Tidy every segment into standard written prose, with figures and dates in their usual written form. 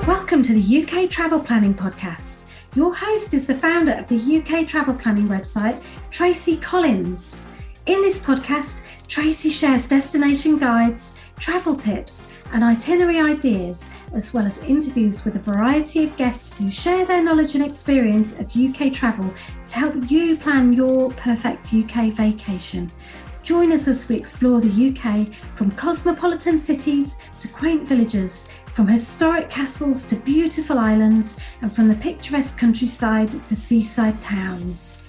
Welcome to the UK Travel Planning Podcast. Your host is the founder of the UK Travel Planning website, Tracy Collins. In this podcast, Tracy shares destination guides, travel tips, and itinerary ideas, as well as interviews with a variety of guests who share their knowledge and experience of UK travel to help you plan your perfect UK vacation. Join us as we explore the UK from cosmopolitan cities to quaint villages, from historic castles to beautiful islands, and from the picturesque countryside to seaside towns.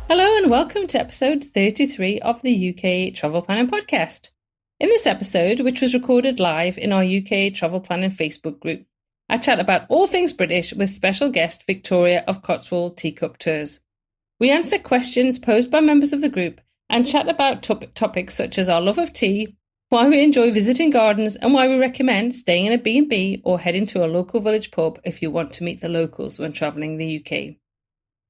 Hello and welcome to episode 33 of the UK Travel Planning Podcast. In this episode, which was recorded live in our UK Travel Planning Facebook group, I chat about all things British with special guest Victoria of Cotswolds Teacup Tours. We answer questions posed by members of the group and chat about topics such as our love of tea, why we enjoy visiting gardens, and why we recommend staying in a B&B or heading to a local village pub if you want to meet the locals when travelling the UK.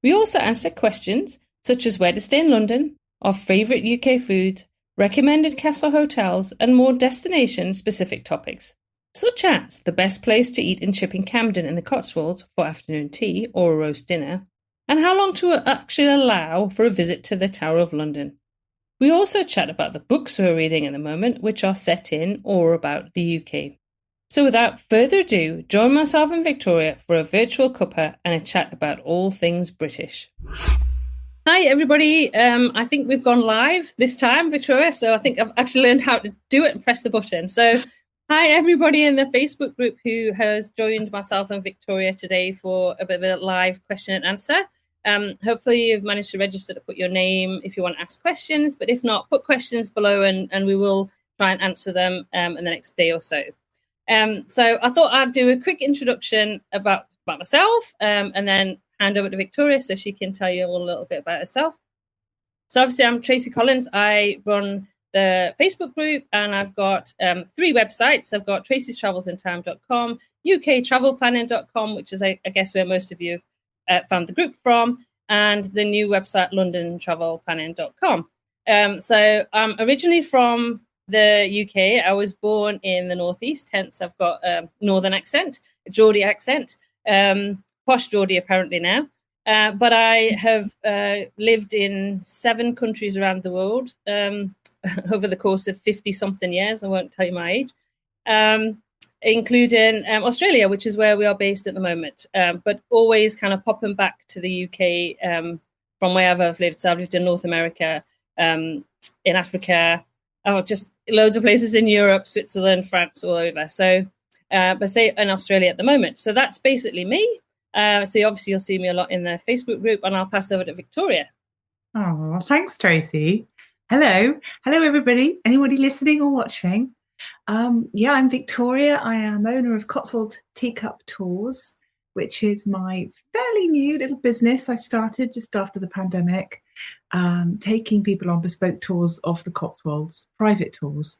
We also answer questions such as where to stay in London, our favourite UK foods, recommended castle hotels, and more destination-specific topics, such as the best place to eat in Chipping Camden in the Cotswolds for afternoon tea or a roast dinner, and how long to actually allow for a visit to the Tower of London. We also chat about the books we're reading at the moment, which are set in or about the UK. So without further ado, join myself and Victoria for a virtual cuppa and a chat about all things British. Hi everybody, I think we've gone live this time, Victoria, so I think I've actually learned how to do it and press the button. So hi everybody in the Facebook group who has joined myself and Victoria today for a bit of a live question and answer. Hopefully you've managed to register to put your name if you want to ask questions, but if not, put questions below and we will try and answer them in the next day or so. So I thought I'd do a quick introduction about myself and then hand over to Victoria so she can tell you a little bit about herself. So obviously I'm Tracy Collins. I run the Facebook group and I've got 3 websites. I've got tracystravelsintown.com, uktravelplanning.com, which is I guess where most of you found the group from, and the new website londontravelplanning.com. So I'm originally from the UK. I was born in the northeast, hence I've got a northern accent, a Geordie accent, posh Geordie apparently now. But I have lived in 7 countries around the world over the course of 50-something years. I won't tell you my age. Including Australia, which is where we are based at the moment, but always kind of popping back to the UK from wherever I've lived. So I've lived in North America, in Africa, just loads of places in Europe, Switzerland, France, all over. So, but say in Australia at the moment. So that's basically me. So obviously you'll see me a lot in the Facebook group, and I'll pass over to Victoria. Oh, thanks, Tracy. Hello everybody. Anybody listening or watching? I'm Victoria. I am owner of Cotswolds Teacup Tours, which is my fairly new little business I started just after the pandemic, taking people on bespoke tours of the Cotswolds, private tours.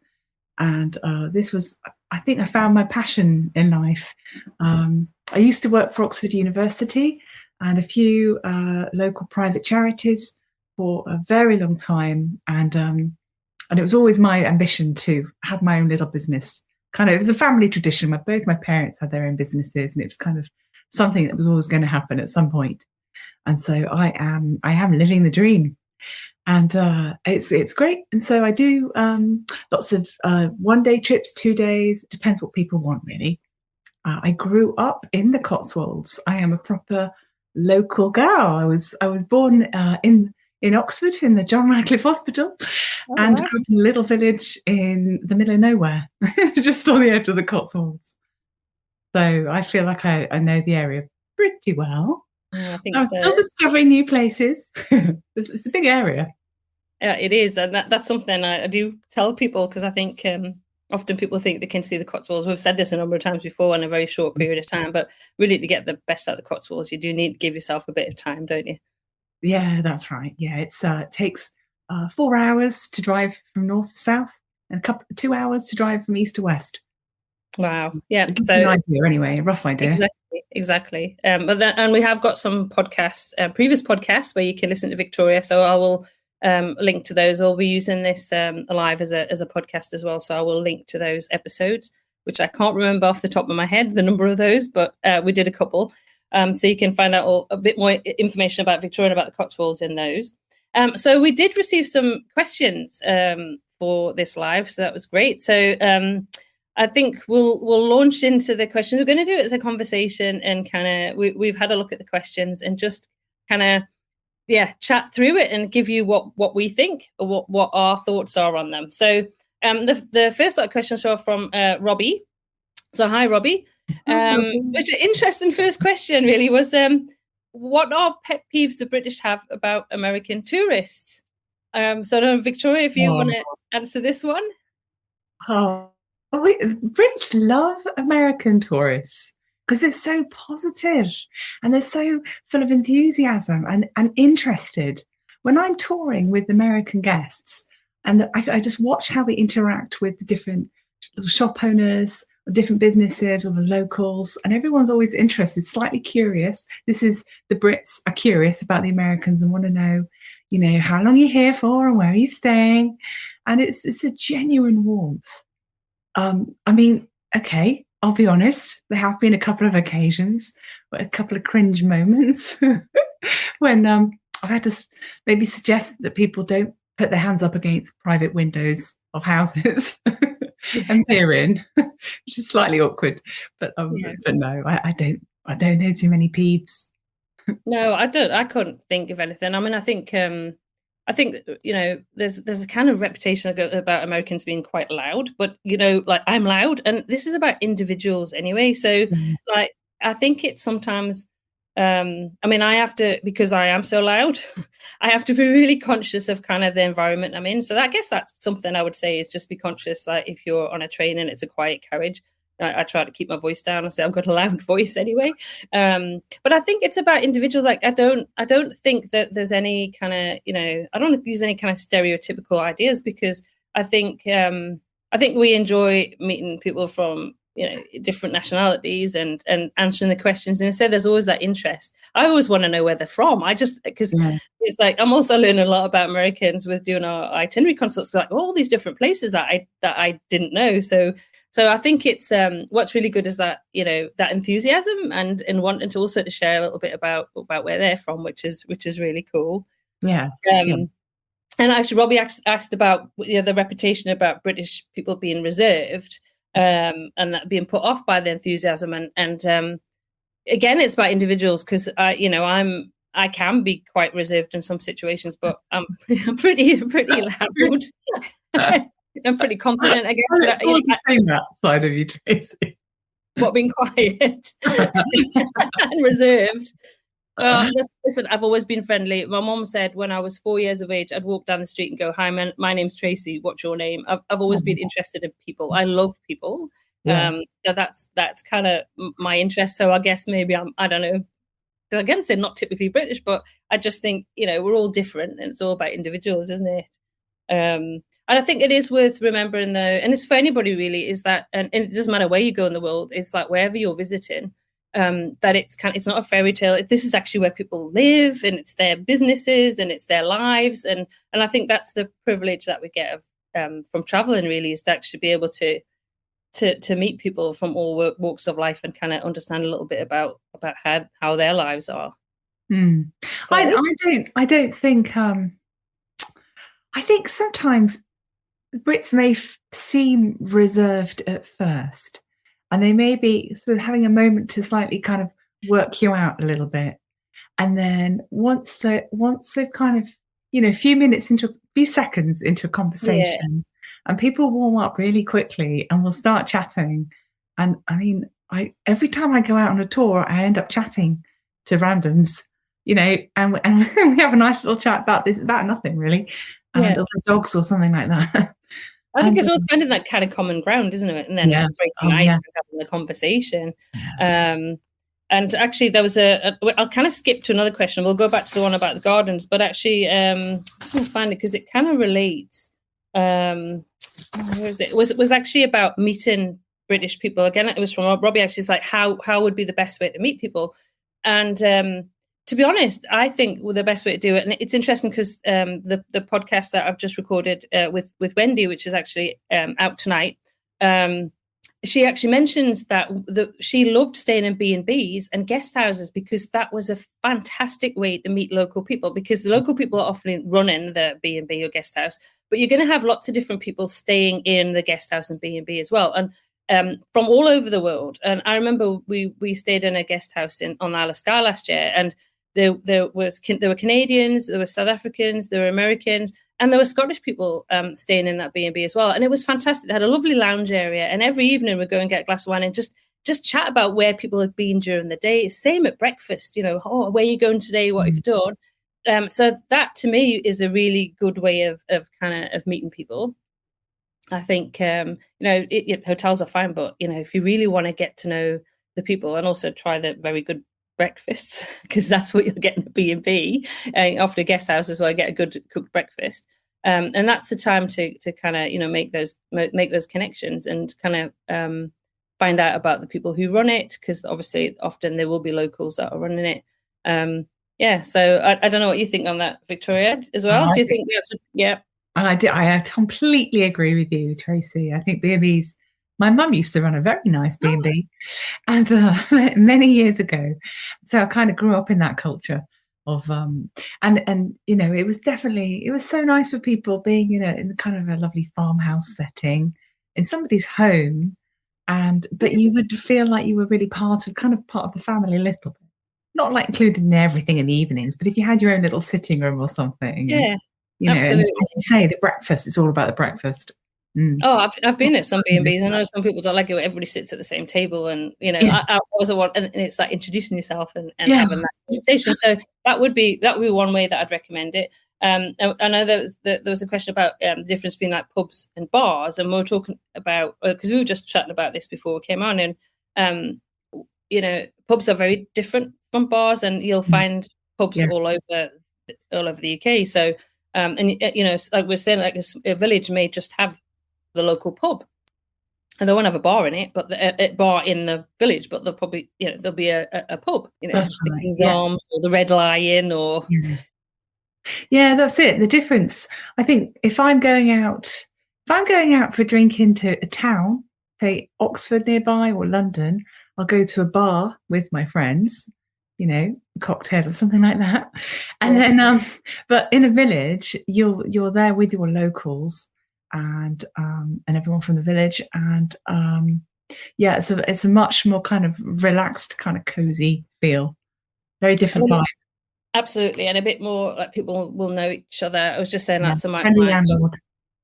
And this was, I think I found my passion in life. I used to work for Oxford University and a few local private charities for a very long time. And it was always my ambition to have my own little business. It was a family tradition where both my parents had their own businesses, and it was kind of something that was always going to happen at some point. And so I am living the dream, and it's great. And so I do lots of 1-day trips, 2 days. It depends what people want, really. I grew up in the Cotswolds. I am a proper local girl. I was born in Oxford, in the John Radcliffe Hospital, and grew up in a little village in the middle of nowhere, just on the edge of the Cotswolds. So I feel like I know the area pretty well. I think I'm still discovering new places. It's a big area. Yeah, it is. And that's something I do tell people, because I think often people think they can see the Cotswolds. We've said this a number of times before in a very short period of time, but really to get the best out of the Cotswolds, you do need to give yourself a bit of time, don't you? Yeah, that's right. Yeah, it takes 4 hours to drive from north to south and 2 hours to drive from east to west. Wow. Yeah. It gives you an idea anyway, a rough idea. Exactly. And we have got some podcasts, previous podcasts where you can listen to Victoria. So I will link to those. We'll be using this live as a podcast as well. So I will link to those episodes. which I can't remember off the top of my head, the number of those, but we did a couple. So you can find out a bit more information about Victoria and about the Cotswolds in those. So we did receive some questions for this live, so that was great. So I think we'll launch into the questions. We're going to do it as a conversation, and kind of we've had a look at the questions and just kind of chat through it and give you what we think, or what our thoughts are on them. So the first lot of questions are from Robbie. So hi, Robbie. Which an interesting first question really was, what are pet peeves the British have about American tourists? So I don't know, Victoria, if you want to answer this one. Brits love American tourists because they're so positive and they're so full of enthusiasm and interested. When I'm touring with American guests, and I just watch how they interact with the different shop owners, different businesses, or the locals, and everyone's always interested, slightly curious. This is the Brits are curious about the Americans and want to know, how long you're here for and where are you staying, and it's a genuine warmth. Okay, I'll be honest, there have been a couple of occasions, a couple of cringe moments when I had to maybe suggest that people don't put their hands up against private windows of houses and peer in, which is slightly awkward. But no, I don't know too many peeves. No, I don't. I couldn't think of anything. I mean, I think there's a kind of reputation about Americans being quite loud, but like I'm loud, and this is about individuals anyway. So like I think it's sometimes. I have to, because I am so loud, I have to be really conscious of kind of the environment I'm in. So I guess that's something I would say is just be conscious. Like if you're on a train and it's a quiet carriage, I try to keep my voice down. I say I've got a loud voice anyway. But I think it's about individuals. Like I don't think that there's any kind of, I don't use any kind of stereotypical ideas, because I think we enjoy meeting people from different nationalities and answering the questions, and instead there's always that interest. I always want to know where they're from. It's like I'm also learning a lot about Americans with doing our itinerary consults, like all these different places that I didn't know. So I think it's what's really good is that that enthusiasm and wanting to also to share a little bit about where they're from, which is really cool. Yeah. And actually, Robbie asked about the reputation about British people being reserved. And that being put off by the enthusiasm, and again, it's about individuals, because I can be quite reserved in some situations, but I'm pretty loud. I'm pretty confident. I guess. I look forward to seeing that side of you, Tracy. What, being quiet and reserved? Listen, I've always been friendly. My mom said when I was 4 years of age, I'd walk down the street and go, "Hi, my name's Tracy. What's your name?" I've always been interested in people. I love people. So that's kind of my interest. So I guess maybe I don't know. Again, say not typically British, but I just think we're all different, and it's all about individuals, isn't it? And I think it is worth remembering, though, and it's for anybody really, is that, and it doesn't matter where you go in the world. It's like wherever you're visiting. That it's not a fairy tale. This is actually where people live, and it's their businesses and it's their lives, and I think that's the privilege that we get from traveling, really, is to actually be able to meet people from all walks of life and kind of understand a little bit about how their lives are. So, I don't think. I think sometimes Brits may seem reserved at first. And they may be sort of having a moment to slightly kind of work you out a little bit. And then once they've kind of, a few seconds into a conversation, and people warm up really quickly and we'll start chatting. And I mean, every time I go out on a tour, I end up chatting to randoms, and we have a nice little chat about nothing really, or the dogs or something like that. I think it's also finding that kind of common ground, isn't it? And then breaking ice and having a conversation. And actually, there was I'll kind of skip to another question. We'll go back to the one about the gardens, but actually, I'm just going to find it because it kind of relates. Where is it? It was actually about meeting British people. Again, it was from Robbie. Actually, it's like how would be the best way to meet people, and to be honest, I think the best way to do it, and it's interesting because the podcast that I've just recorded with Wendy, which is actually out tonight, she actually mentions that she loved staying in B&Bs and guest houses because that was a fantastic way to meet local people, because the local people are often running the B&B or guest house, but you're going to have lots of different people staying in the guest house and B&B as well, and from all over the world. And I remember we stayed in a guest house on Isle of Skye last year, and there were Canadians, there were South Africans, there were Americans, and there were Scottish people staying in that B&B as well. And it was fantastic. They had a lovely lounge area. And every evening we'd go and get a glass of wine and just chat about where people had been during the day. Same at breakfast, where are you going today? What have you done? So that to me is a really good way of meeting people. I think, hotels are fine, but, if you really want to get to know the people and also try the very good breakfasts, because that's what you'll get in a B&B, after a guest house as well, get a good cooked breakfast, and that's the time to kind of make those connections and kind of find out about the people who run it, because obviously often there will be locals that are running it. So I don't know what you think on that, Victoria, as well. Do you think that's I completely agree with you, Tracy. I think B&Bs, my mum used to run a very nice B&B and many years ago. So I kind of grew up in that culture of and it was so nice for people being, in kind of a lovely farmhouse setting in somebody's home, but you would feel like you were really part of the family a little bit. Not like included in everything in the evenings, but if you had your own little sitting room or something. Yeah. Absolutely. And as you say, the breakfast, it's all about the breakfast. Oh, I've been at some B&Bs. I know some people don't like it when everybody sits at the same table, and I was a one, and it's like introducing yourself and having that conversation. So that would be one way that I'd recommend it. I know there was a question about the difference between like pubs and bars, and we were talking about, because we were just chatting about this before we came on, and pubs are very different from bars, and you'll find pubs all over the UK. So like we're saying, like a village may just have the local pub, and they won't have a bar in it, but a bar in the village, but they'll probably there'll be a pub, That's the right. King's Arms or the Red Lion or that's it. The difference, I think, if I'm going out for a drink into a town, say Oxford nearby or London, I'll go to a bar with my friends, a cocktail or something like that, and then but in a village you're there with your locals and everyone from the village, and it's a much more kind of relaxed, kind of cozy feel, very different vibe. Absolutely, and a bit more like people will know each other. I was just saying that to my landlord.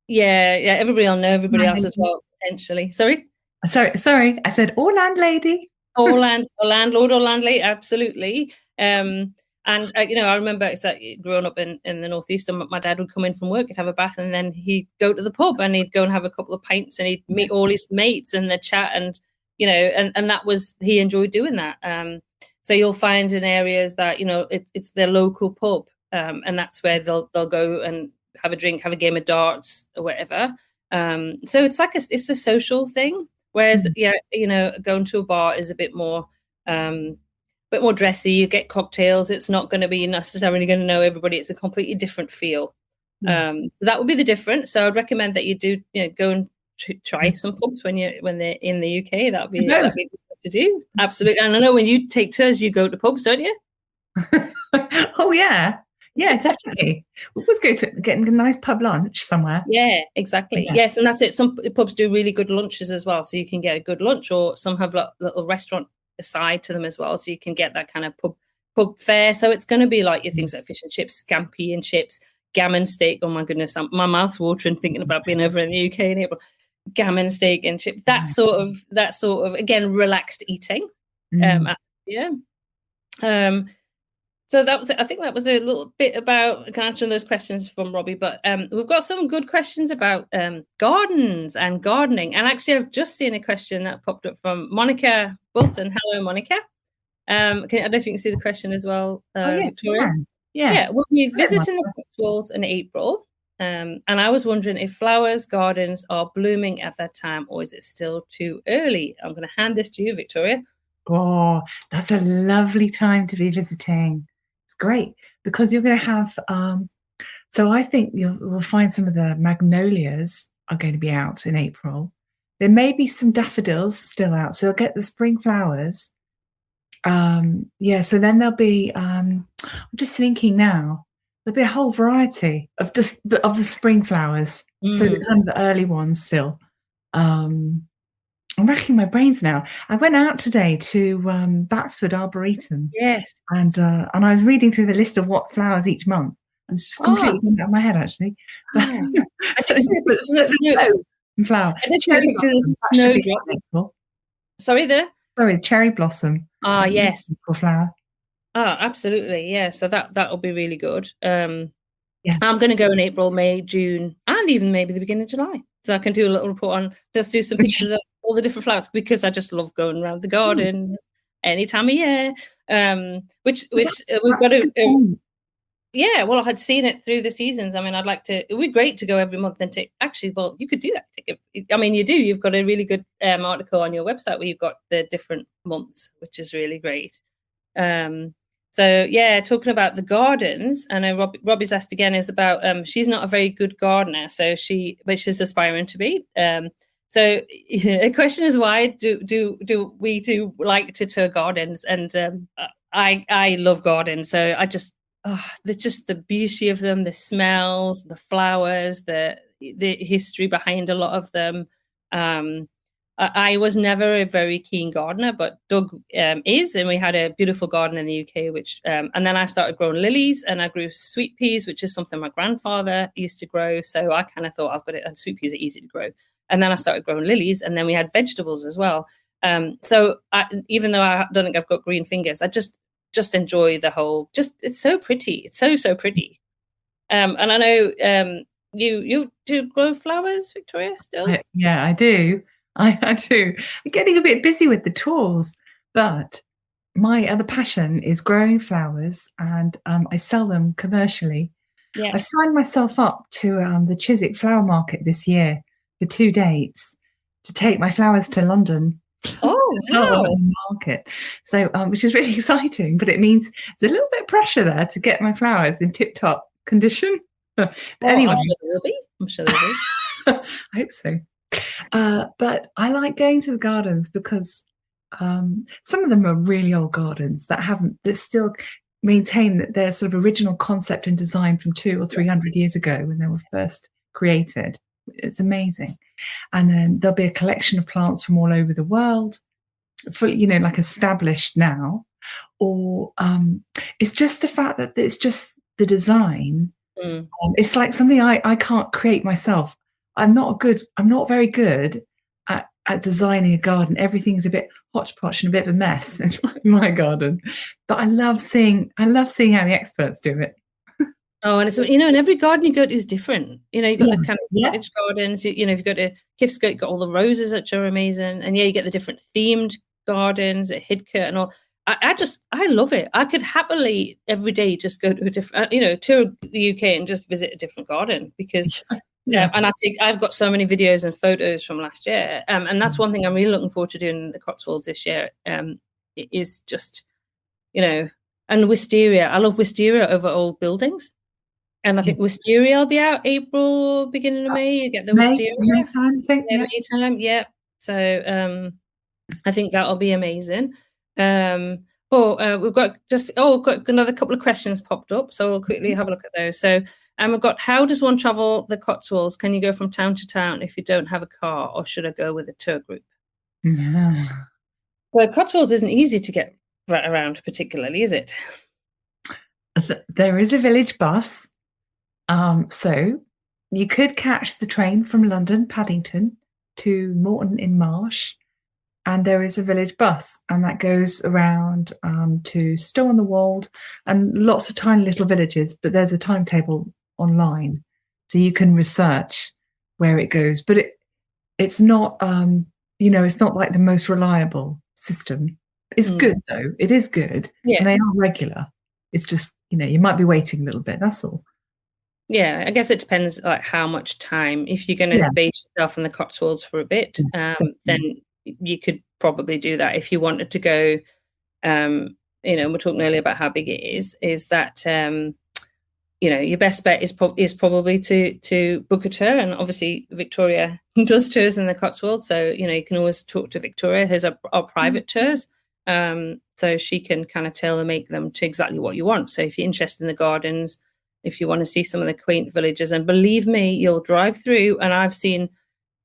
Everybody will know everybody else as well, potentially. Sorry, I said or landlady. Or landlord or landlady, absolutely. And I remember it's like growing up in the northeast, and my dad would come in from work, he'd have a bath, and then he'd go to the pub and he'd go and have a couple of pints, and he'd meet all his mates and they'd chat, and and that was, he enjoyed doing that. So you'll find in areas that it's their local pub, and that's where they'll go and have a drink, have a game of darts or whatever. So it's like it's a social thing. Whereas, going to a bar is a bit more dressy. You get cocktails. It's not going to be necessarily going to know everybody. It's a completely different feel. So that would be the difference. So I'd recommend that you do, go and try some pubs when they're in the UK. That'd be good to do. Absolutely. And I know when you take tours, you go to pubs, don't you? Oh yeah. Yeah, definitely. We'll always go to get a nice pub lunch somewhere. Yeah, exactly. Yeah. Yes, and that's it. Some pubs do really good lunches as well, so you can get a good lunch, or some have a little restaurant aside to them as well, so you can get that kind of pub fare. So it's going to be like your things like fish and chips, scampi and chips, gammon steak. Oh my goodness, my mouth's watering thinking about being over in the UK in April. Gammon steak and chips. That sort of again relaxed eating. So that was it. I think that was a little bit about answering those questions from Robbie, but we've got some good questions about gardens and gardening. And actually, I've just seen a question that popped up from Monica Wilson. Hello, Monica. I don't know if you can see the question as well, Victoria. Yeah. We'll be visiting the Cotswolds in April, and I was wondering if flowers, gardens are blooming at that time, or is it still too early? I'm going to hand this to you, Victoria. Oh, that's a lovely time to be visiting. Great, because you're going to have so I think we'll find some of the magnolias are going to be out in April, There may be some daffodils still out, so I'll get the spring flowers. So then there'll be, I'm just thinking now, there'll be a whole variety of the spring flowers. So the kind of the early ones still. I'm racking my brains now. I went out today to Batsford Arboretum. Yes. And I was reading through the list of what flowers each month. And it's just completely gone out of my head, actually. I did see a picture of the flower. I did see a picture of the Sorry, cherry blossom. Yes. Flower. Absolutely. Yeah. So that'll be really good. I'm going to go in April, May, June, and even maybe the beginning of July. So I can do a little report on, just do some pictures of all the different flowers, because I just love going around the garden any time of year. Which we've got to. Yeah, well, I had seen it through the seasons. I mean, I'd like to. It would be great to go every month and take. Actually, well, you could do that. I mean, you do. You've got a really good article on your website where you've got the different months, which is really great. So yeah, talking about the gardens, I know Robbie's asked again is about. She's not a very good gardener, but she's aspiring to be. So the question is, why do we like to tour gardens? And I love gardens, so I just. The beauty of them, the smells, the flowers, the history behind a lot of them. I was never a very keen gardener, but Doug is, and we had a beautiful garden in the UK. And then I started growing lilies, and I grew sweet peas, which is something my grandfather used to grow. So I kind of thought, I've got it, and sweet peas are easy to grow. And then I started growing lilies, and then we had vegetables as well. So even though I don't think I've got green fingers, I just enjoy the whole. It's so pretty. It's so pretty. And I know you do grow flowers, Victoria, still. I do. I do. I'm getting a bit busy with the tours, but my other passion is growing flowers, and I sell them commercially. Yeah. I've signed myself up to the Chiswick Flower Market this year for 2 dates to take my flowers to London. Wow. Market. So which is really exciting, but it means there's a little bit of pressure there to get my flowers in tip-top condition. Anyway, I'm sure there will be. I hope so. But I like going to the gardens because some of them are really old gardens that still maintain their sort of original concept and design from 200 or 300 years ago when they were first created. It's amazing. And then there'll be a collection of plants from all over the world, fully, like established now. Or it's just the fact that it's just the design. It's like something I can't create myself. I'm not very good at designing a garden. Everything's a bit hodgepodge and a bit of a mess in my garden. But I love seeing how the experts do it. Oh, and it's and every garden you go to is different. You've got the kind of cottage gardens. If you go to Kifscote, you've got all the roses, which are amazing, and you get the different themed gardens at Hidcote and all. I love it. I could happily every day just go to a different, tour the UK and just visit a different garden because. And I've got so many videos and photos from last year, and that's one thing I'm really looking forward to doing in the Cotswolds this year. It is just, and wisteria. I love wisteria over old buildings. And I think wisteria will be out April, beginning of May. You get the wisteria. May time, I think. May time, yeah. So I think that'll be amazing. We've got another couple of questions popped up, so we'll quickly have a look at those. So we've got, how does one travel the Cotswolds? Can you go from town to town if you don't have a car, or should I go with a tour group? Yeah. Well, Cotswolds isn't easy to get around particularly, is it? There is a village bus. So you could catch the train from London, Paddington, to Morton in Marsh, and there is a village bus, and that goes around to Stow-on-the-Wold and lots of tiny little villages, but there's a timetable online, so you can research where it goes. But it's not, it's not like the most reliable system. It's good, though. It is good, and they are regular. It's just, you might be waiting a little bit, that's all. Yeah, I guess it depends like how much time. If you're going to base yourself in the Cotswolds for a bit, then you could probably do that. If you wanted to go, we're talking earlier about how big it is that your best bet is probably to book a tour. And obviously Victoria does tours in the Cotswolds, so you can always talk to Victoria. Hers are private tours, so she can kind of tailor make them to exactly what you want. So if you're interested in the gardens, if you want to see some of the quaint villages, and believe me, you'll drive through, and I've seen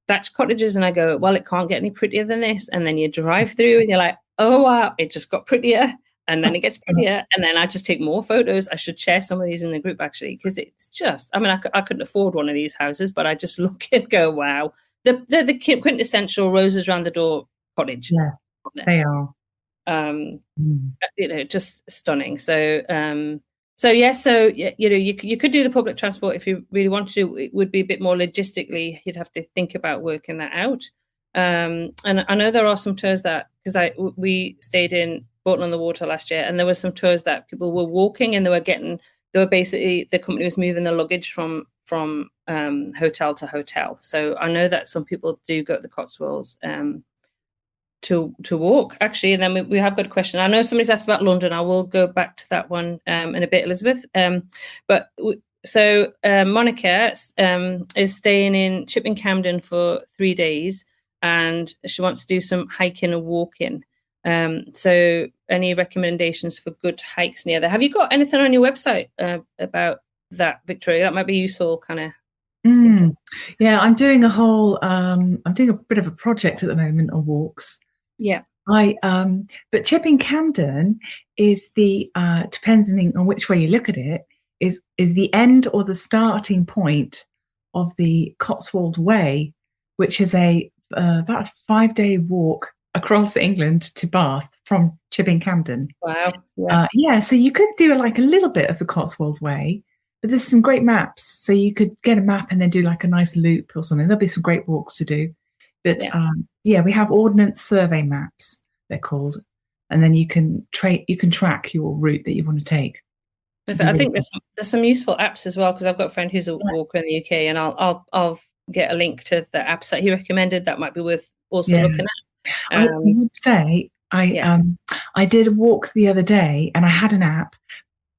thatched cottages, and I go, well, it can't get any prettier than this. And then you drive through, and you're like, oh wow, it just got prettier. And then it gets prettier, and then I just take more photos. I should share some of these in the group, actually, because it's just, I couldn't afford one of these houses, but I just look and go, wow. They're the quintessential roses around the door cottage. Yeah, they are. Just stunning. So you could do the public transport if you really want to. It would be a bit more logistically. You'd have to think about working that out. And I know there are some tours that, because we stayed in Bolton on the Water last year, and there were some tours that people were walking, and they were basically, the company was moving the luggage from hotel to hotel. So I know that some people do go to the Cotswolds to walk, actually. And then we have got a question. I know somebody's asked about London. I will go back to that one in a bit, Elizabeth. So Monica is staying in Chipping Camden for 3 days, and she wants to do some hiking and walking. So any recommendations for good hikes near there? Have you got anything on your website about that, Victoria? That might be useful, kind of. Yeah, I'm doing I'm doing a bit of a project at the moment on walks. Yeah. But Chipping Camden is depending on which way you look at it, is the end or the starting point of the Cotswold Way, which is about a 5-day walk across England to Bath from Chipping Camden. Wow. Yeah. So you could do a little bit of the Cotswold Way, but there's some great maps. So you could get a map and then do a nice loop or something. There'll be some great walks to do. But we have ordnance survey maps, they're called, and then you can track your route that you want to take. I think there's some useful apps as well, because I've got a friend who's a walker in the UK, and I'll get a link to the apps that he recommended that might be worth also looking at. I would say I did a walk the other day, and I had an app,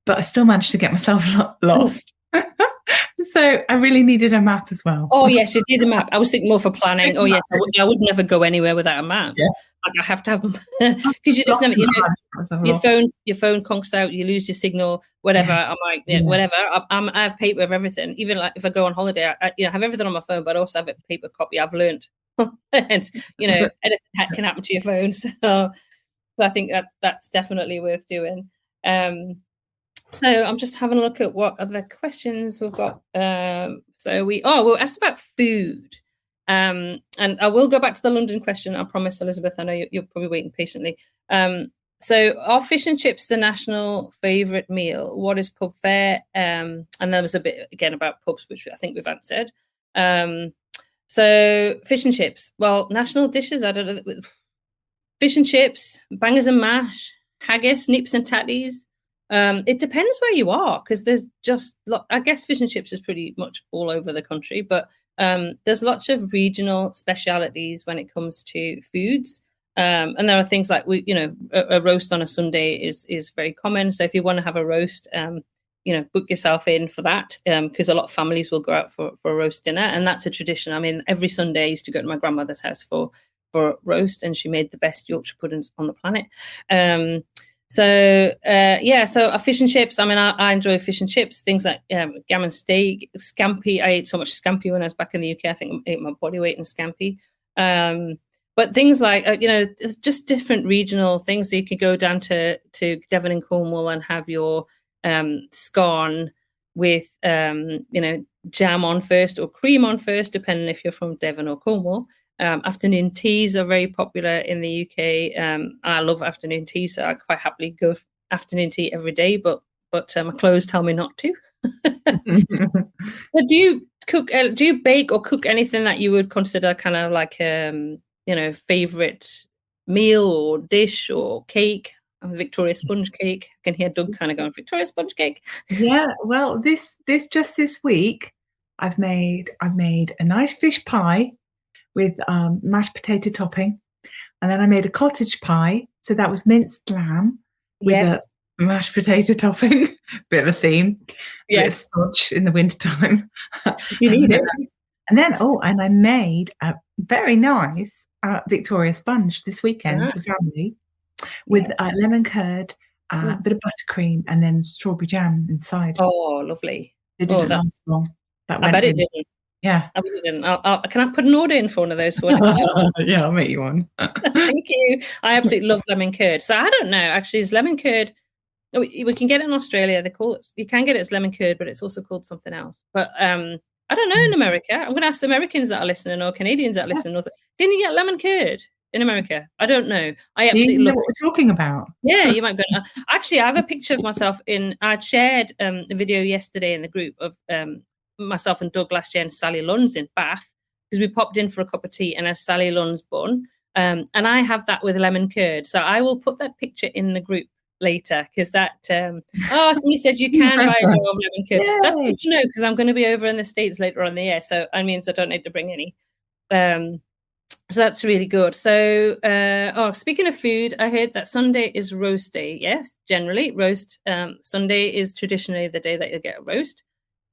but I still managed to get myself lost. So I really needed a map as well. Oh yes, you did a map. I was thinking more for planning. Oh yes, I would never go anywhere without a map. Yeah. I have to have because you just never, your phone conks out, you lose your signal, whatever. Yeah. I'm like, whatever. I have paper of everything. Even if I go on holiday, I have everything on my phone, but I also have a paper copy. I've learned, and anything can happen to your phone. So I think that's definitely worth doing. So I'm just having a look at what other questions we've got. We'll ask about food. And I will go back to the London question, I promise, Elizabeth. I know you're probably waiting patiently. So are fish and chips the national favourite meal? What is pub fare? And there was a bit, again, about pubs, which I think we've answered. So fish and chips. Well, national dishes, I don't know. Fish and chips, bangers and mash, haggis, nips and tatties. It depends where you are, because there's just, I guess fish and chips is pretty much all over the country, but there's lots of regional specialities when it comes to foods. And there are things like, a roast on a Sunday is very common. So if you want to have a roast, book yourself in for that, because a lot of families will go out for a roast dinner. And that's a tradition. I mean, every Sunday I used to go to my grandmother's house for roast, and she made the best Yorkshire puddings on the planet. So a fish and chips. I mean, I enjoy fish and chips. Things like gammon steak, scampi. I ate so much scampi when I was back in the UK. I think I ate my body weight in scampi. But things like just different regional things. So you could go down to Devon and Cornwall and have your scone with jam on first or cream on first, depending if you're from Devon or Cornwall. Afternoon teas are very popular in the UK. I love afternoon tea, so I quite happily go afternoon tea every day, but my clothes tell me not to. But do you bake or cook anything that you would consider kind of like favorite meal or dish or cake? Victoria sponge cake. I can hear Doug kind of going, Victoria sponge cake. Yeah, well, this week I've made a nice fish pie with mashed potato topping, and then I made a cottage pie. So that was minced lamb with mashed potato topping, bit of a theme. Yes, bit of stodge in the wintertime. you need it. And then, and I made a very nice Victoria sponge this weekend for the family with lemon curd, a bit of buttercream, and then strawberry jam inside. Oh, lovely. It didn't last long. That I bet it didn't. Yeah. I bet it didn't. Can I put an order in for one of those for one? Yeah, I'll make you one. Thank you. I absolutely love lemon curd. So I don't know, actually, is lemon curd, we can get it in Australia. They call it, you can get it as lemon curd, but it's also called something else. But I don't know in America. I'm going to ask the Americans that are listening or Canadians that are listening. Didn't you get lemon curd in America? I don't know. I absolutely love what we're talking about. Yeah, you might go. Actually, I have a picture of myself I shared a video yesterday in the group of myself and Doug last year and Sally Lunn's in Bath, because we popped in for a cup of tea and a Sally Lunn's bun. And I have that with lemon curd. So I will put that picture in the group later, because that somebody said you can buy a jar of lemon curd. Yay. That's good to know, because I'm going to be over in the States later on in the year, so that means I don't need to bring any. So that's really good. So speaking of food, I heard that Sunday is roast day. Yes, generally roast. Sunday is traditionally the day that you get a roast.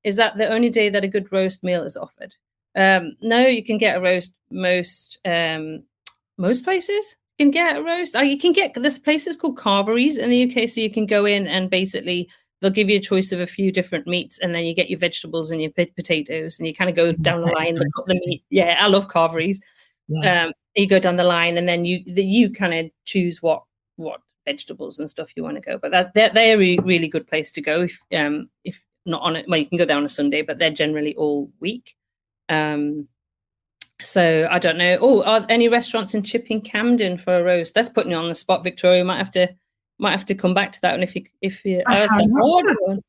Is that the only day that a good roast meal is offered? No, you can get a roast most places. Can get a roast. You can get, there's places called carveries in the UK, so you can go in and basically they'll give you a choice of a few different meats, and then you get your vegetables and your potatoes, and you kind of go down the line. The meat. Yeah, I love carveries. Yeah. You go down the line, and then you kind of choose what vegetables and stuff you want to go. But they're a really good place to go if not on it. Well, you can go there on a Sunday, but they're generally all week. So I don't know. Oh, are any restaurants in Chipping Camden for a roast? That's putting you on the spot, Victoria. You might have to come back to that one if you. I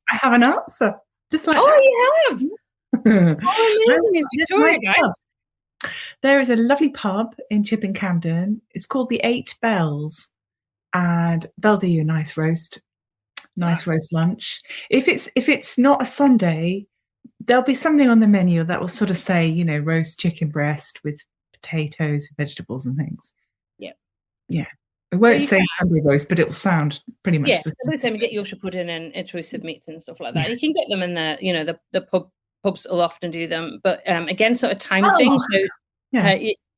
have an answer. Just like you have. Amazing, is Victoria, guys. There is a lovely pub in Chipping Camden. It's called the 8 Bells, and they'll do you a nice roast lunch. If it's not a Sunday, there'll be something on the menu that will sort of say, roast chicken breast with potatoes, vegetables, and things. Yeah. It won't say Sunday roast, but it will sound pretty much the same. Yeah, you get Yorkshire pudding and a choice of meats and stuff like that. Yeah. You can get them in the pubs will often do them, but again, sort of time thing. So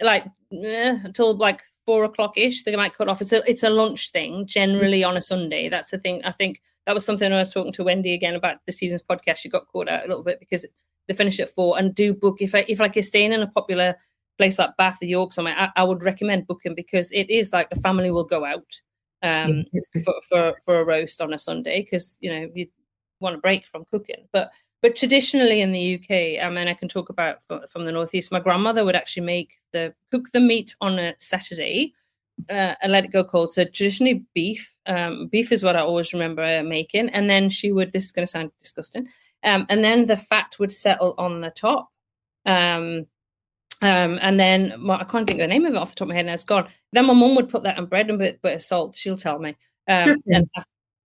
until like 4:00-ish, they might cut off. It's a lunch thing generally on a Sunday. That's the thing. I think that was something I was talking to Wendy again about this season's podcast. She got caught out a little bit because they finish at 4, and do book if like you're staying in a popular place like Bath or York somewhere. I would recommend booking, because it is like the family will go out for a roast on a Sunday, because you want a break from cooking. But traditionally in the UK, I mean, I can talk about from the Northeast. My grandmother would actually cook the meat on a Saturday and let it go cold. So traditionally beef is what I always remember making. And then she would, this is going to sound disgusting, and then the fat would settle on the top. And then I can't think of the name of it off the top of my head now, it's gone. Then my mum would put that on bread and a bit of salt, she'll tell me.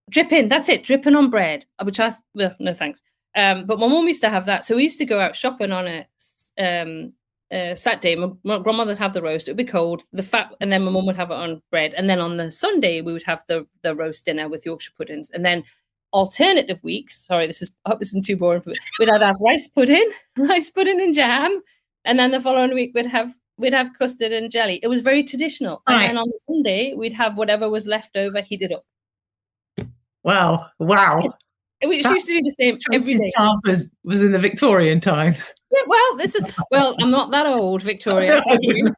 Dripping, that's it, dripping on bread, which no thanks. But my mum used to have that. So we used to go out shopping on a Saturday. My grandmother would have the roast. It would be cold, the fat, and then my mum would have it on bread. And then on the Sunday, we would have the roast dinner with Yorkshire puddings. And then alternative weeks, sorry, I hope this isn't too boring for me, we'd either have rice pudding and jam. And then the following week, we'd have custard and jelly. It was very traditional. Right. And then on the Sunday, we'd have whatever was left over heated up. Wow. It used to be the same every day. Time was in the Victorian times. Yeah, well, I'm not that old, Victoria. I didn't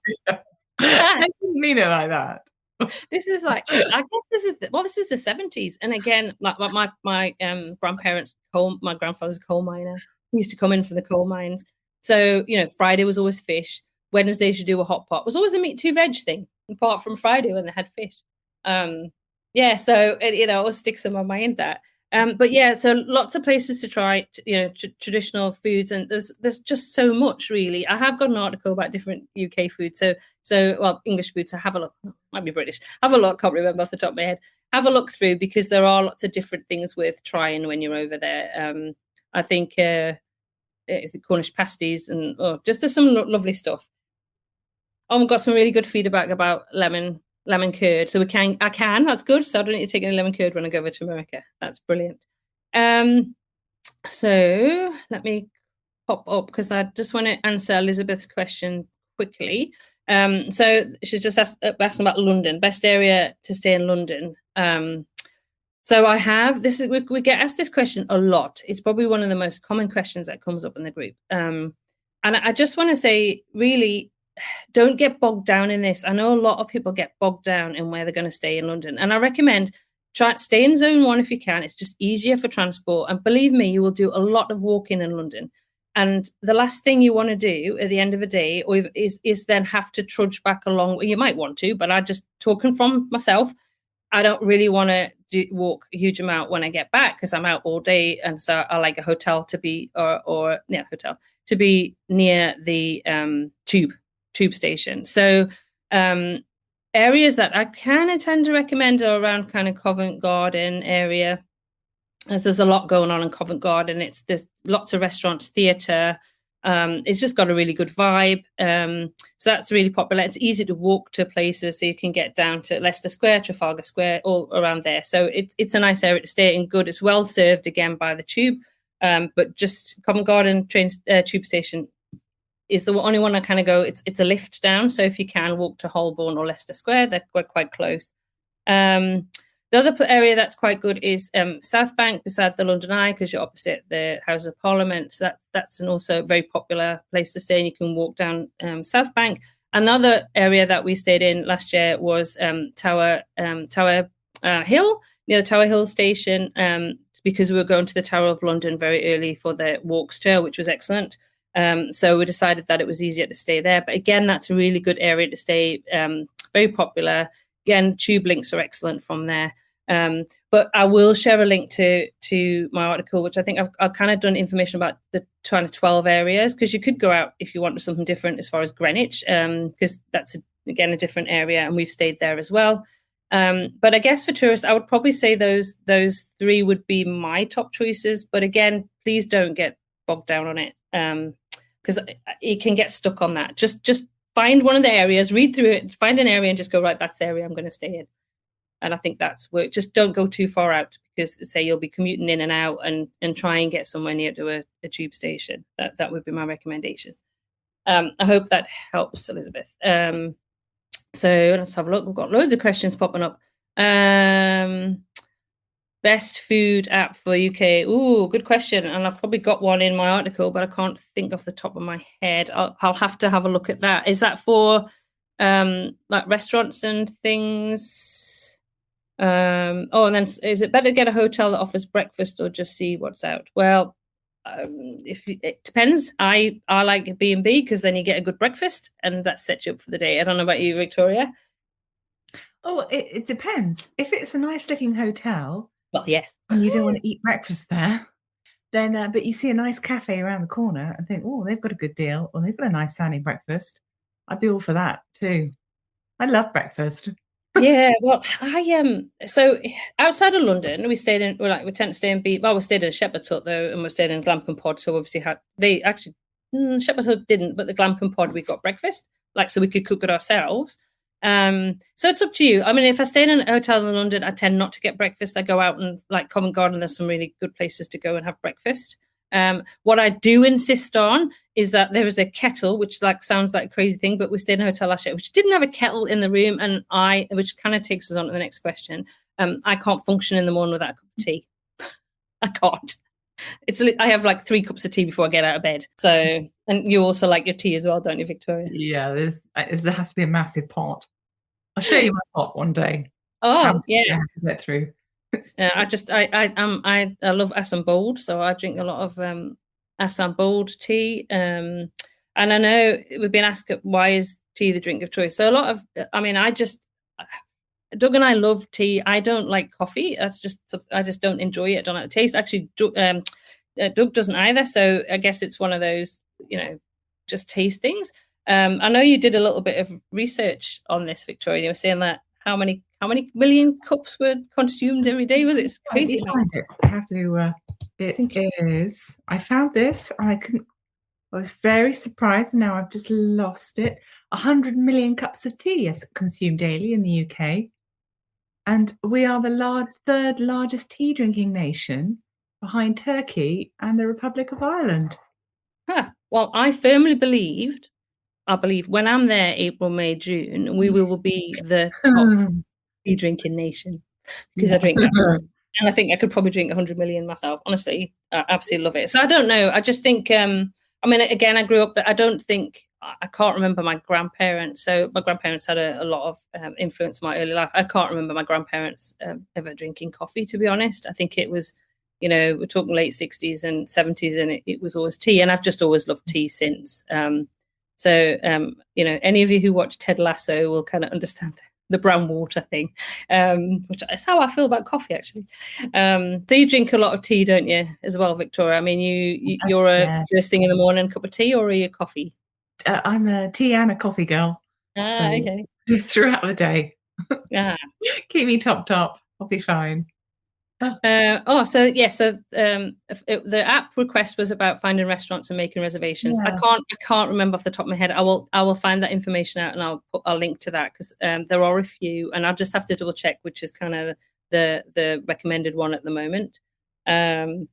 mean it like that. This is like, I guess this is the 70s. And again, like my grandparents, my grandfather's a coal miner. He used to come in from the coal mines. So, Friday was always fish. Wednesday should do a hot pot. It was always a meat 2 veg thing, apart from Friday when they had fish. So it always sticks in my mind that. But yeah, so lots of places to try, traditional foods, and there's just so much really. I have got an article about different UK food, so English food. So have a look. Might be British. Have a look. Can't remember off the top of my head. Have a look through, because there are lots of different things worth trying when you're over there. I think the Cornish pasties and just there's some lovely stuff. I've got some really good feedback about lemon lemon curd. So I can, that's good. So I don't need to take any lemon curd when I go over to America. That's brilliant. So let me pop up because I just want to answer Elizabeth's question quickly. So she's just asking about London, best area to stay in London. So we get asked this question a lot. It's probably one of the most common questions that comes up in the group. And I just want to say, really, don't get bogged down in this. I know a lot of people get bogged down in where they're going to stay in London. And I recommend stay in zone 1 if you can. It's just easier for transport. And believe me, you will do a lot of walking in London. And the last thing you want to do at the end of a day is then have to trudge back along. You might want to, but I just, talking from myself, I don't really want to walk a huge amount when I get back because I'm out all day. And so I like a hotel to be, hotel to be near the tube station. So areas that I kind of tend to recommend are around kind of Covent Garden area, as there's a lot going on in Covent Garden. There's lots of restaurants, theatre. It's just got a really good vibe. So that's really popular. It's easy to walk to places, so you can get down to Leicester Square, Trafalgar Square, all around there. So it's a nice area to stay in. Good. It's well served again by the tube. But just Covent Garden tube station is the only one I kind of go. It's a lift down. So if you can walk to Holborn or Leicester Square, they're quite close. The other area that's quite good is South Bank beside the London Eye, because you're opposite the House of Parliament. So that's an also very popular place to stay, and you can walk down South Bank. Another area that we stayed in last year was Tower Hill, near the Tower Hill station, because we were going to the Tower of London very early for the Walks Tour, which was excellent. So we decided that it was easier to stay there. But again, that's a really good area to stay, very popular. Again, tube links are excellent from there. But I will share a link to my article, which I think I've kind of done information about the 12 areas, because you could go out if you wanted something different as far as Greenwich, because that's, again, a different area, and we've stayed there as well. But I guess for tourists, I would probably say those 3 would be my top choices. But again, please don't get bogged down on it, because you can get stuck on that. Just find one of the areas, read through it, find an area and just go, right, that's the area I'm going to stay in. And I think that's where, just don't go too far out, because say you'll be commuting in and out, and try and get somewhere near to a tube station. That would be my recommendation. I hope that helps, Elizabeth. So let's have a look. We've got loads of questions popping up. Best food app for UK. Ooh, good question. And I've probably got one in my article, but I can't think off the top of my head. I'll have to have a look at that. Is that for like restaurants and things? And then is it better to get a hotel that offers breakfast or just see what's out? Well, it depends. I like a B&B because then you get a good breakfast and that sets you up for the day. I don't know about you, Victoria. Oh, it depends. If it's a nice looking hotel, well, yes, and you don't want to eat breakfast there, then but you see a nice cafe around the corner and think, oh, they've got a good deal, or they've got a nice sounding breakfast. I'd be all for that too. I love breakfast. Yeah, well, so outside of London, we tend to stay in we stayed in Shepherd's Hut though, and we stayed in Glamping Pod. So obviously Shepherd's Hut didn't, but the Glamping Pod we got breakfast, so we could cook it ourselves. So it's up to you. I mean, if I stay in a hotel in London, I tend not to get breakfast. I go out and Covent Garden, there's some really good places to go and have breakfast. What I do insist on is that there is a kettle, which sounds like a crazy thing, but we stayed in a hotel last year, which didn't have a kettle in the room. And which kind of takes us on to the next question. I can't function in the morning without a cup of tea. I can't. I have 3 cups of tea before I get out of bed. So, and you also like your tea as well, don't you, Victoria? Yeah, there has to be a massive pot. I'll show you my pot one day. Oh, yeah. I have to get through. I love Assam Bold, so I drink a lot of Assam Bold tea. And I know we've been asked, why is tea the drink of choice? So Doug and I love tea. I don't like coffee. I just don't enjoy it. I don't like the taste. Actually, Doug doesn't either. So I guess it's one of those, just taste things. I know you did a little bit of research on this, Victoria. You were saying that how many million cups were consumed every day? Was it crazy? I have to. It is. I found this. I couldn't. I was very surprised. Now I've just lost it. 100 million cups of tea are consumed daily in the UK. And we are the third largest tea drinking nation behind Turkey and the Republic of Ireland. Huh. Well, I believe when I'm there, April, May, June, we will be the top tea drinking nation because I drink that much. And I think I could probably drink 100 million myself. Honestly, I absolutely love it. So I don't know. I just think, again, I grew up that I can't remember my grandparents. So my grandparents had a lot of influence in my early life. I can't remember my grandparents ever drinking coffee, to be honest. I think it was, we're talking late 60s and 70s, and it was always tea. And I've just always loved tea since. So any of you who watch Ted Lasso will kind of understand the brown water thing, which is how I feel about coffee, actually. So you drink a lot of tea, don't you, as well, Victoria? I mean, you're a first thing in the morning cup of tea, or are you a coffee? I'm a tea and a coffee girl. Okay. Throughout the day. Yeah. Keep me top. I'll be fine. The app request was about finding restaurants and making reservations. Yeah. I can't remember off the top of my head. I will find that information out, and I'll link to that, because there are a few, and I'll just have to double check which is kind of the recommended one at the moment. What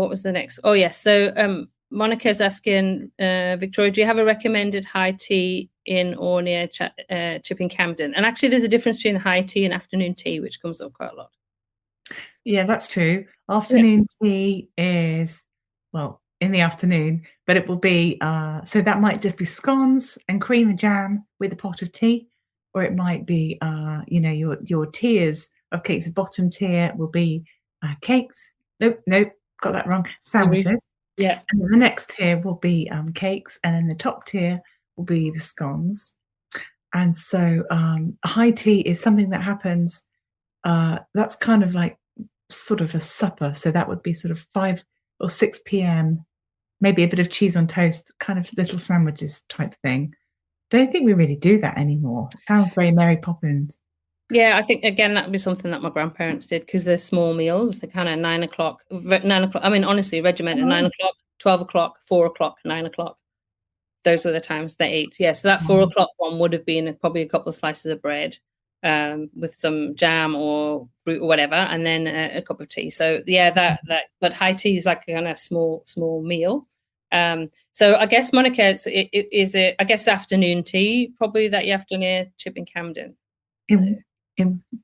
was the next? Oh yes. So Monica's asking, Victoria, do you have a recommended high tea in or near Chipping Camden? And actually, there's a difference between high tea and afternoon tea, which comes up quite a lot. Yeah, that's true. Afternoon tea is, well, in the afternoon, but it will be, so that might just be scones and cream and jam with a pot of tea, or it might be, your tiers of cakes. The bottom tier will be cakes. Nope, got that wrong. Sandwiches. Yeah. And then the next tier will be cakes, and then the top tier will be the scones. And so high tea is something that happens, that's kind of like sort of a supper. So that would be sort of 5 or 6 p.m, maybe a bit of cheese on toast, kind of little sandwiches type thing. Don't think we really do that anymore. It sounds very Mary Poppins. Yeah, I think, again, that would be something that my grandparents did, because they're small meals. They're kind of 9 o'clock. I mean, honestly, regimented. 9 o'clock, 12 o'clock, 4 o'clock, 9 o'clock. Those were the times they ate. Yeah, so that 4 o'clock one would have been probably a couple of slices of bread with some jam or fruit or whatever, and then a cup of tea. So yeah, that. But high tea is like a kind of small meal. So I guess, Monica, is it I guess afternoon tea probably that you have to near Chipping Camden.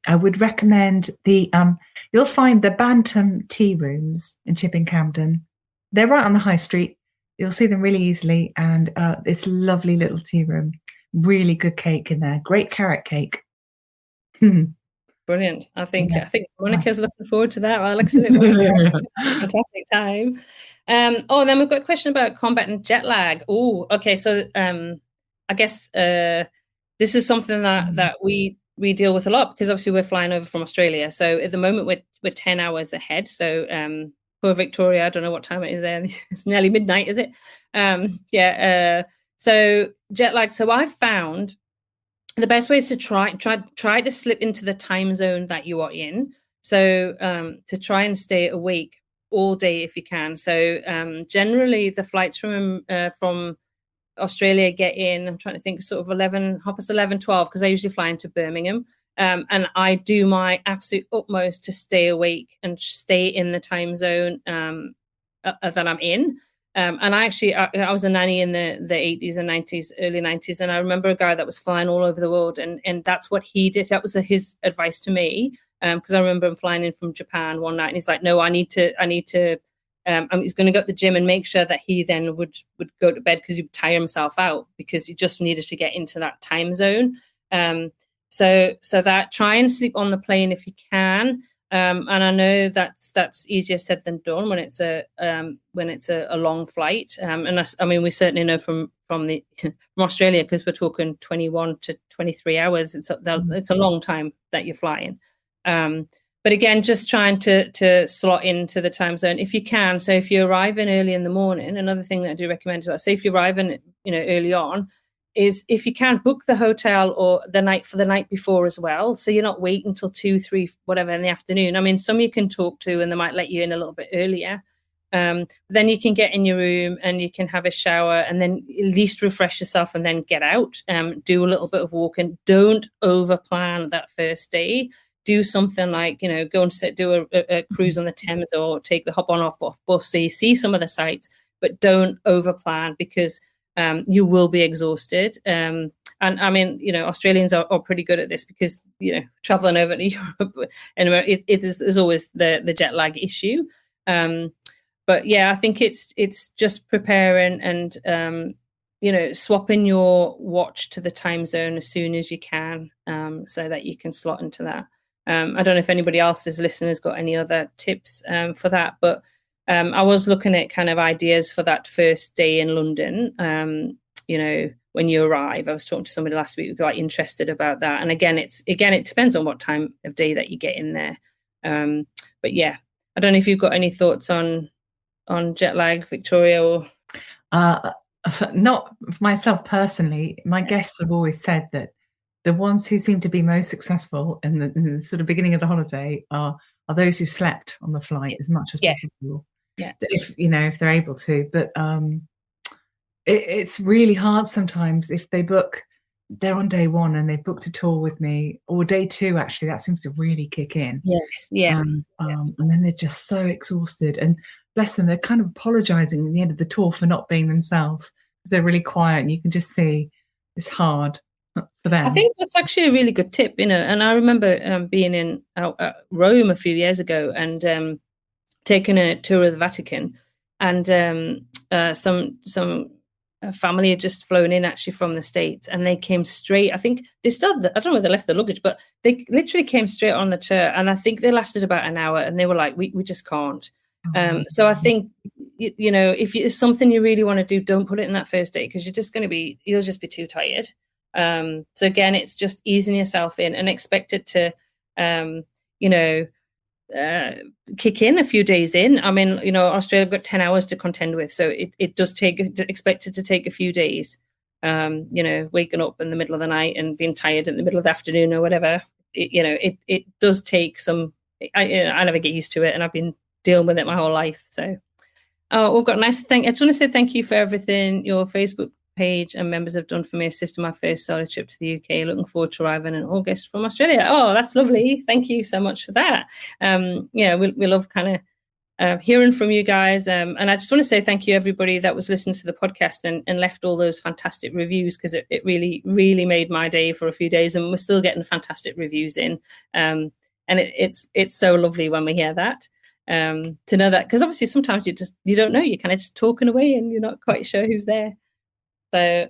I would recommend you'll find the Bantam tea rooms in Chipping Camden. They're right on the high street. You'll see them really easily, and it's a lovely little tea room. Really good cake in there. Great carrot cake. Brilliant. I think Monica's looking forward to that. Well, like I said, it was a fantastic time. Then we've got a question about combat and jet lag. Oh, okay. So I guess this is something that we deal with a lot, because obviously we're flying over from Australia. So at the moment we're 10 hours ahead. So poor Victoria, I don't know what time it is there. It's nearly midnight, is it? So jet lag. So I've found the best way is to try to slip into the time zone that you are in. So to try and stay awake all day if you can. So generally the flights from Australia get in, I'm trying to think, sort of 11, 12, because I usually fly into Birmingham. And I do my absolute utmost to stay awake and stay in the time zone that I'm in. And I was a nanny in the 80s and 90s, early 90s. And I remember a guy that was flying all over the world. And that's what he did. That was his advice to me. Because I remember him flying in from Japan one night, and he's like, no, I need to, he's going to go to the gym and make sure that he then would go to bed, because he would tire himself out, because he just needed to get into that time zone. So that try and sleep on the plane if you can. And I know that's easier said than done when it's a long flight. And we certainly know from Australia, because we're talking 21 to 23 hours. It's a long time that you're flying. But again, just trying to slot into the time zone if you can. So if you arrive in early in the morning, another thing that I do recommend is, say if you arrive in early on, is if you can book the hotel or the night before as well. So you're not waiting until 2, 3, whatever in the afternoon. I mean, some you can talk to and they might let you in a little bit earlier. Then you can get in your room and you can have a shower and then at least refresh yourself and then get out, do a little bit of walking. Don't over plan that first day. Do something like, go and do a cruise on the Thames or take the hop on off bus so you see some of the sites, but don't over plan because you will be exhausted. And I mean, Australians are pretty good at this because, traveling over to Europe and it is always the jet lag issue. But yeah, I think it's just preparing and, swapping your watch to the time zone as soon as you can so that you can slot into that. I don't know if anybody else's listeners got any other tips for that, but I was looking at kind of ideas for that first day in London. When you arrive, I was talking to somebody last week who was like interested about that. And again, it depends on what time of day that you get in there. But yeah, I don't know if you've got any thoughts on jet lag, Victoria, or not myself personally. My guests have always said that the ones who seem to be most successful in the sort of beginning of the holiday are those who slept on the flight as much as possible. Yeah. If they're able to. But it's really hard sometimes if they're on day one and they've booked a tour with me, or day two, actually, that seems to really kick in. Yes. Yeah. And then they're just so exhausted. And bless them, they're kind of apologizing at the end of the tour for not being themselves because they're really quiet and you can just see it's hard for them. I think that's actually a really good tip, and I remember being in Rome a few years ago and taking a tour of the Vatican, and some family had just flown in actually from the States, and they came straight. I think they still, I don't know where they left their luggage, but they literally came straight on the tour, and I think they lasted about an hour, and they were like, we just can't. So I think, if it's something you really want to do, don't put it in that first day because you'll just be too tired. So again, it's just easing yourself in and expect it to, kick in a few days in. I mean, Australia have got 10 hours to contend with, so it does expect it to take a few days. Waking up in the middle of the night and being tired in the middle of the afternoon or whatever, it does take some. I never get used to it, and I've been dealing with it my whole life. So, we've got a nice thing. I just want to say thank you for everything your Facebook page and members have done for me, assisting my first solo trip to the UK. Looking forward to arriving in August from Australia. Oh, that's lovely. Thank you so much for that. We love kind of hearing from you guys. And I just want to say thank you, everybody that was listening to the podcast and left all those fantastic reviews, because it really, really made my day for a few days, and we're still getting fantastic reviews in. And it's so lovely when we hear that. To know that, because obviously sometimes you don't know, you're kind of just talking away and you're not quite sure who's there. So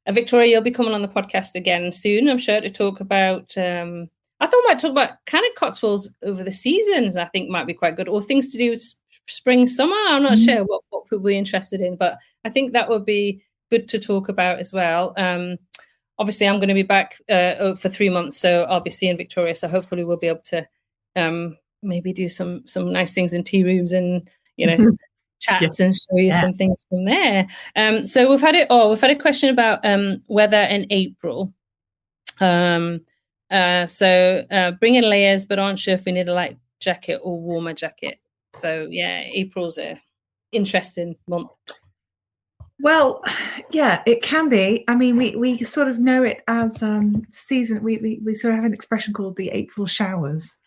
Victoria, you'll be coming on the podcast again soon, I'm sure, to talk about I thought we might talk about kind of Cotswolds over the seasons. I think might be quite good, or things to do with spring, summer. I'm not sure what people will be interested in, but I think that would be good to talk about as well. Obviously I'm going to be back for 3 months, so I'll be seeing Victoria, so hopefully we'll be able to maybe do some nice things in tea rooms and chats and show you some things from there. So we've had a question about weather in April. So bring in layers, but aren't sure if we need a light jacket or warmer jacket. So yeah, April's a interesting month. Well, yeah, it can be. I mean, we sort of know it as season. We sort of have an expression called the April showers.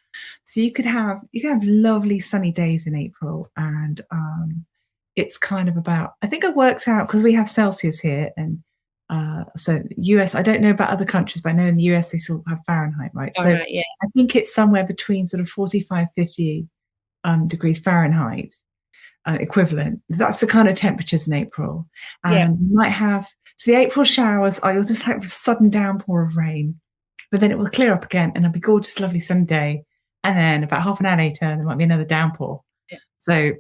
So you can have lovely sunny days in April, and it's kind of about, I think it works out because we have Celsius here, and so US, I don't know about other countries, but I know in the US they sort of have Fahrenheit, right? I think it's somewhere between sort of 45, 50 degrees Fahrenheit equivalent. That's the kind of temperatures in April. And you might have, so the April showers are just like a sudden downpour of rain, but then it will clear up again and it'll be gorgeous, lovely sunny day. And then about half an hour later, there might be another downpour. Yeah. So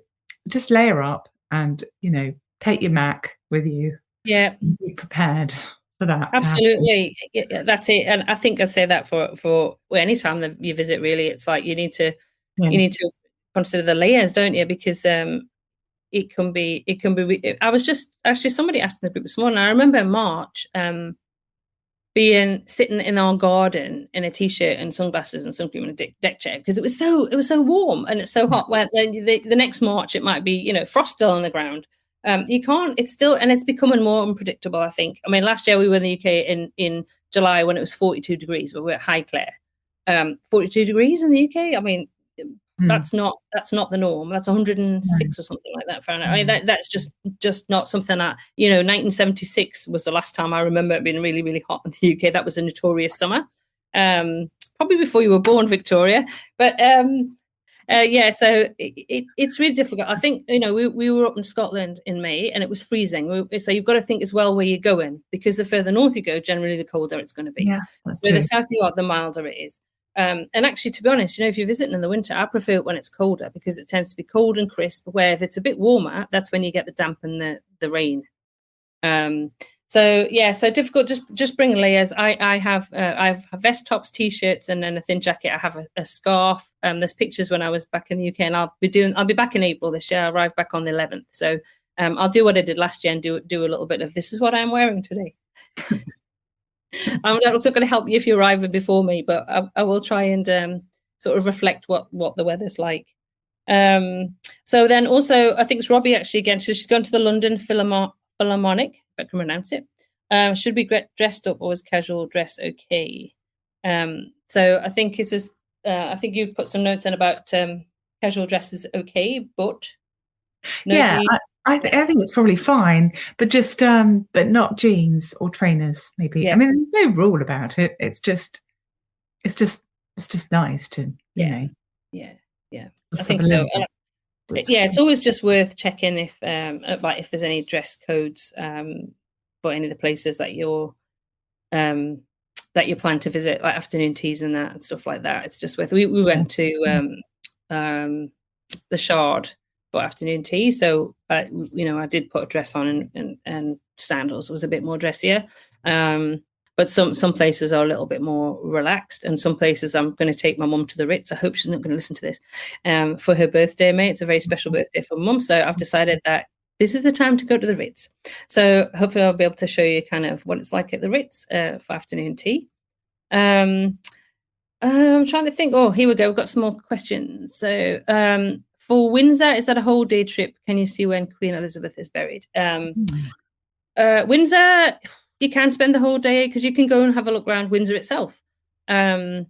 just layer up and, take your Mac with you. Yeah. And be prepared for that. Absolutely. Yeah, that's it. And I think I'd say that for any time that you visit, really, it's like you need to consider the layers, don't you? Because it can be, I was just, actually somebody asked in the group this morning, I remember in March, sitting in our garden in a t-shirt and sunglasses and sun cream and a deck chair because it was so warm and it's so hot. Where the next March it might be frost still on the ground. You can't. It's still, and it's becoming more unpredictable. I think. I mean, last year we were in the UK in July when it was 42 degrees, but we're at Highclere. 42 degrees in the UK. I mean, that's not the norm. That's 106 or something like that Fahrenheit. I mean, that's just not something that 1976 was the last time I remember it being really, really hot in the UK. That was a notorious summer, probably before you were born, Victoria. But so it's really difficult. I think we were up in Scotland in May and it was freezing. So you've got to think as well where you're going, because the further north you go, generally the colder it's going to be. Yeah, so the south you are, the milder it is. And actually, to be honest, if you're visiting in the winter, I prefer it when it's colder because it tends to be cold and crisp. Where if it's a bit warmer, that's when you get the damp and the rain. So difficult. Just bring layers. I have vest tops, t-shirts, and then a thin jacket. I have a scarf. There's pictures when I was back in the UK, and I'll be back in April this year. I arrived back on the 11th, so I'll do what I did last year and do a little bit of this is what I'm wearing today. I'm not going to help you if you're arriving before me, but I will try and sort of reflect what the weather's like. So then also, I think it's Robbie actually again. So she's gone to the London Philharmonic, if I can pronounce it. Should be dressed up or is casual dress okay? So I think it's just, I think you put some notes in about casual dress is okay, but I think it's probably fine, but just but not jeans or trainers, maybe. Yeah. I mean, there's no rule about it. It's just nice to know. Yeah. I think so. It's always just worth checking if there's any dress codes for any of the places that you plan to visit, like afternoon teas and that and stuff like that. It's just worth. We went to the Shard for afternoon tea, so I did put a dress on and sandals. It was a bit more dressier. But some places are a little bit more relaxed, and some places I'm going to take my mum to the Ritz. I hope she's not going to listen to this for her birthday, mate. It's a very special birthday for mum, so I've decided that this is the time to go to the Ritz. So hopefully I'll be able to show you kind of what it's like at the Ritz for afternoon tea. I'm trying to think. Oh, here we go. We've got some more questions. So for Windsor, is that a whole day trip? Can you see when Queen Elizabeth is buried? Windsor, you can spend the whole day because you can go and have a look around Windsor itself. Yes,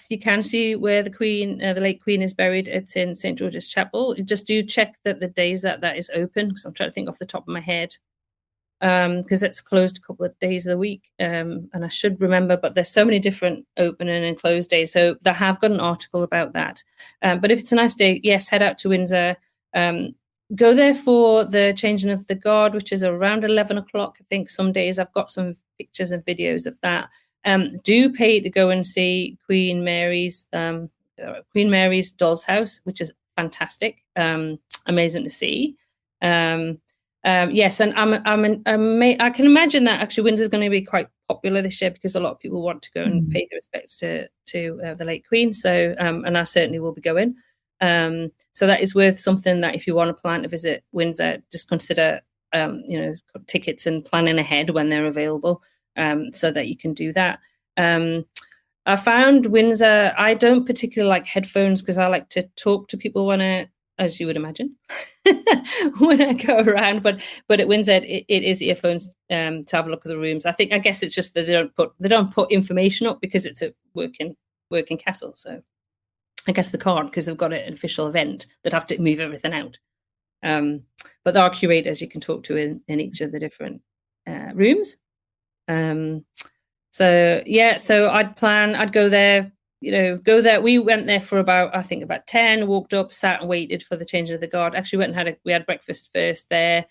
you can see where the Queen, the late Queen, is buried. It's in St. George's Chapel. You just do check that the days that is open, because I'm trying to think off the top of my head, because it's closed a couple of days of the week, and I should remember, but there's so many different opening and closed days. So they have got an article about that. But if it's a nice day, yes, head out to Windsor. Go there for the changing of the guard, which is around 11 o'clock. I think some days I've got some pictures and videos of that. Do pay to go and see Queen Mary's Doll's House, which is fantastic, amazing to see. Yes, and I can imagine that actually Windsor's going to be quite popular this year because a lot of people want to go and pay their respects to the late Queen. So, and I certainly will be going. So that is worth something that if you want to plan to visit Windsor, just consider, tickets and planning ahead when they're available, so that you can do that. I found Windsor, I don't particularly like headphones because I like to talk to people as you would imagine, when I go around. But at Windsor, it is earphones to have a look at the rooms. I guess it's just that they don't put information up because it's a working castle. So I guess they can't because they've got an official event that have to move everything out. But there are curators you can talk to in each of the different rooms. So I'd go there. We went there for about 10, walked up, sat and waited for the change of the guard. Actually went and we had breakfast first there.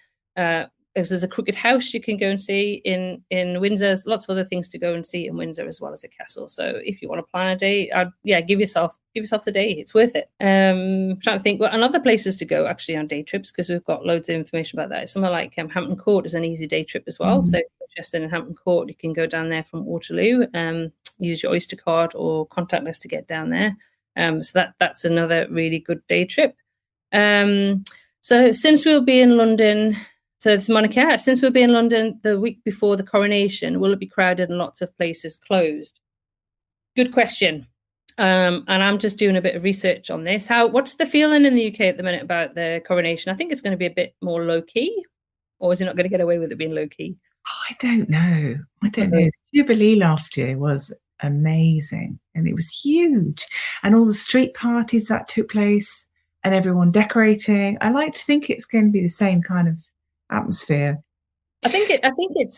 There's a crooked house you can go and see in Windsor. There's lots of other things to go and see in Windsor as well as a castle. So if you want to plan a day, give yourself the day. It's worth it. I'm trying to think and other places to go actually on day trips, because we've got loads of information about that. Somewhere like Hampton Court is an easy day trip as well. So if you're interested in Hampton Court, you can go down there from Waterloo, use your Oyster card or contactless to get down there. So that's another really good day trip. So since we'll be in London So this Monica, since we'll be in London the week before the coronation, will it be crowded and lots of places closed? Good question. And I'm just doing a bit of research on this. What's the feeling in the UK at the minute about the coronation? I think it's going to be a bit more low key, or is it not going to get away with it being low key? I don't know. The Jubilee last year was amazing, and it was huge, and all the street parties that took place and everyone decorating. I like to think it's going to be the same kind of atmosphere. I think it's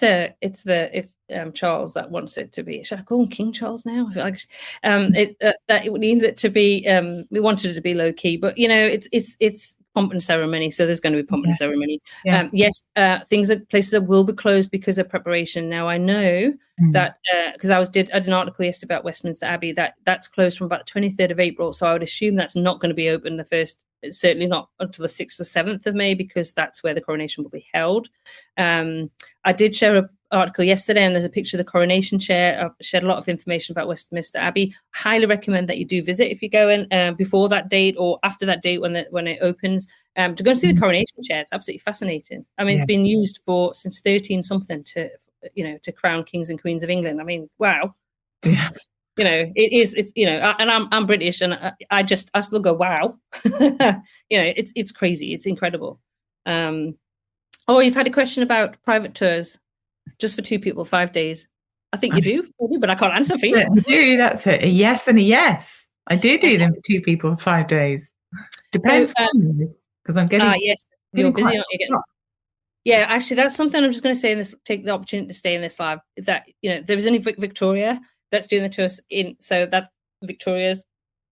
Charles that wants it to be. Should I call him King Charles now? I feel like that it needs it to be. We wanted it to be low key, but it's pomp and ceremony, so there's going to be pomp and ceremony. Yes, places will be closed because of preparation. Now I know that because I did an article yesterday about Westminster Abbey that's closed from about the 23rd of April, so I would assume that's not going to be open certainly not until the 6th or 7th of May, because that's where the coronation will be held. I did share an article yesterday, and there's a picture of the coronation chair. I've shared a lot of information about Westminster Abbey. Highly recommend that you do visit if you go in before that date or after that date when it opens, to go and see the coronation chair. It's absolutely fascinating. I mean, it's been used since 13 something to crown kings and queens of England. I mean, wow. Yeah. It's and I'm British, and I still go, wow. It's crazy. It's incredible. You've had a question about private tours just for 2 people, 5 days. I think you do, but I can't answer for you. I do. That's a yes and a yes. I do them for 2 people, 5 days. Depends because I'm getting. Yes, you're busy, aren't you? Yeah, actually, that's something I'm just going to say in this. Take the opportunity to stay in this live. That there was only Victoria that's doing the tours so that's Victoria's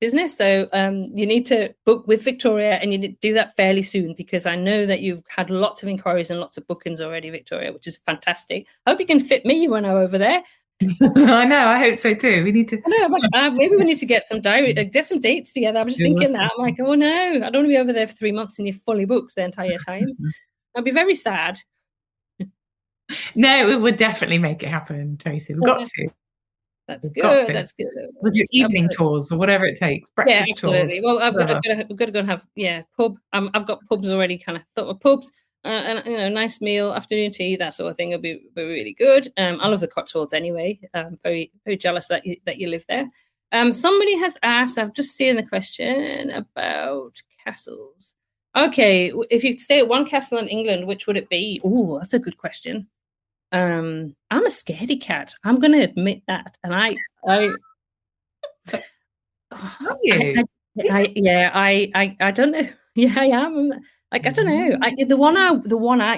business. So you need to book with Victoria, and you need to do that fairly soon, because I know that you've had lots of inquiries and lots of bookings already, Victoria, which is fantastic. I hope you can fit me when I'm over there. I know. I hope so too. We need to. I know. Maybe we need to get some dates together. I was just thinking that. I'm like, oh no, I don't want to be over there for 3 months and you're fully booked the entire time. I'd be very sad. No, it would definitely make it happen, Tracy. We've got to. That's good. That's good. With your evening tours or whatever it takes. Breakfast absolutely. tours. Well, I've got to go and have pub. I've got pubs already. Kind of thought of pubs, and nice meal, afternoon tea, that sort of thing. Will be really good. I love the Cotswolds anyway. I'm very very jealous that you live there. Somebody has asked. I've just seen the question about castles. Okay, if you stay at one castle in England, which would it be? Oh, that's a good question. I'm a scaredy cat. I'm going to admit that, and I don't know. Yeah, I am. Like, I don't know.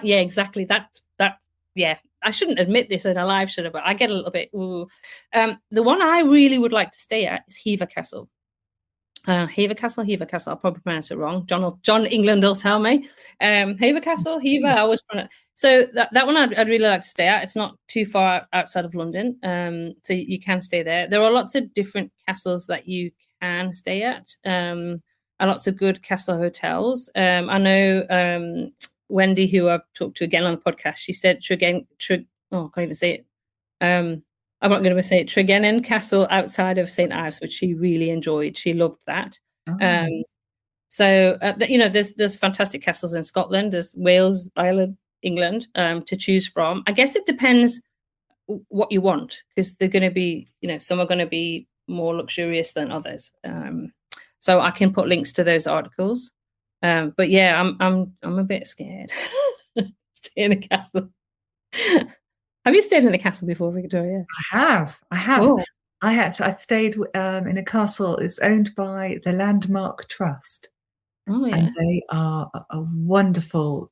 Exactly. I shouldn't admit this in a live show, but I get a little bit. Ooh. The one I really would like to stay at is Hever Castle. Hever Castle. I'll probably pronounce it wrong. John England will tell me. Hever Castle, Hever. I always pronounce. So that one I'd really like to stay at. It's not too far outside of London, so you can stay there. There are lots of different castles that you can stay at, and lots of good castle hotels. I know Wendy, who I've talked to again on the podcast, she said I can't even say it. I'm not going to say it. Tregennan Castle outside of St. Ives, which she really enjoyed. She loved that. Oh. There's fantastic castles in Scotland. There's Wales, Ireland, England to choose from. I guess it depends what you want, because they're going to be, some are going to be more luxurious than others. So I can put links to those articles. But yeah, I'm a bit scared. Stay in a castle. Have you stayed in a castle before, Victoria? I have. Oh. I stayed in a castle. It's owned by the Landmark Trust. Oh, yeah. And they are a wonderful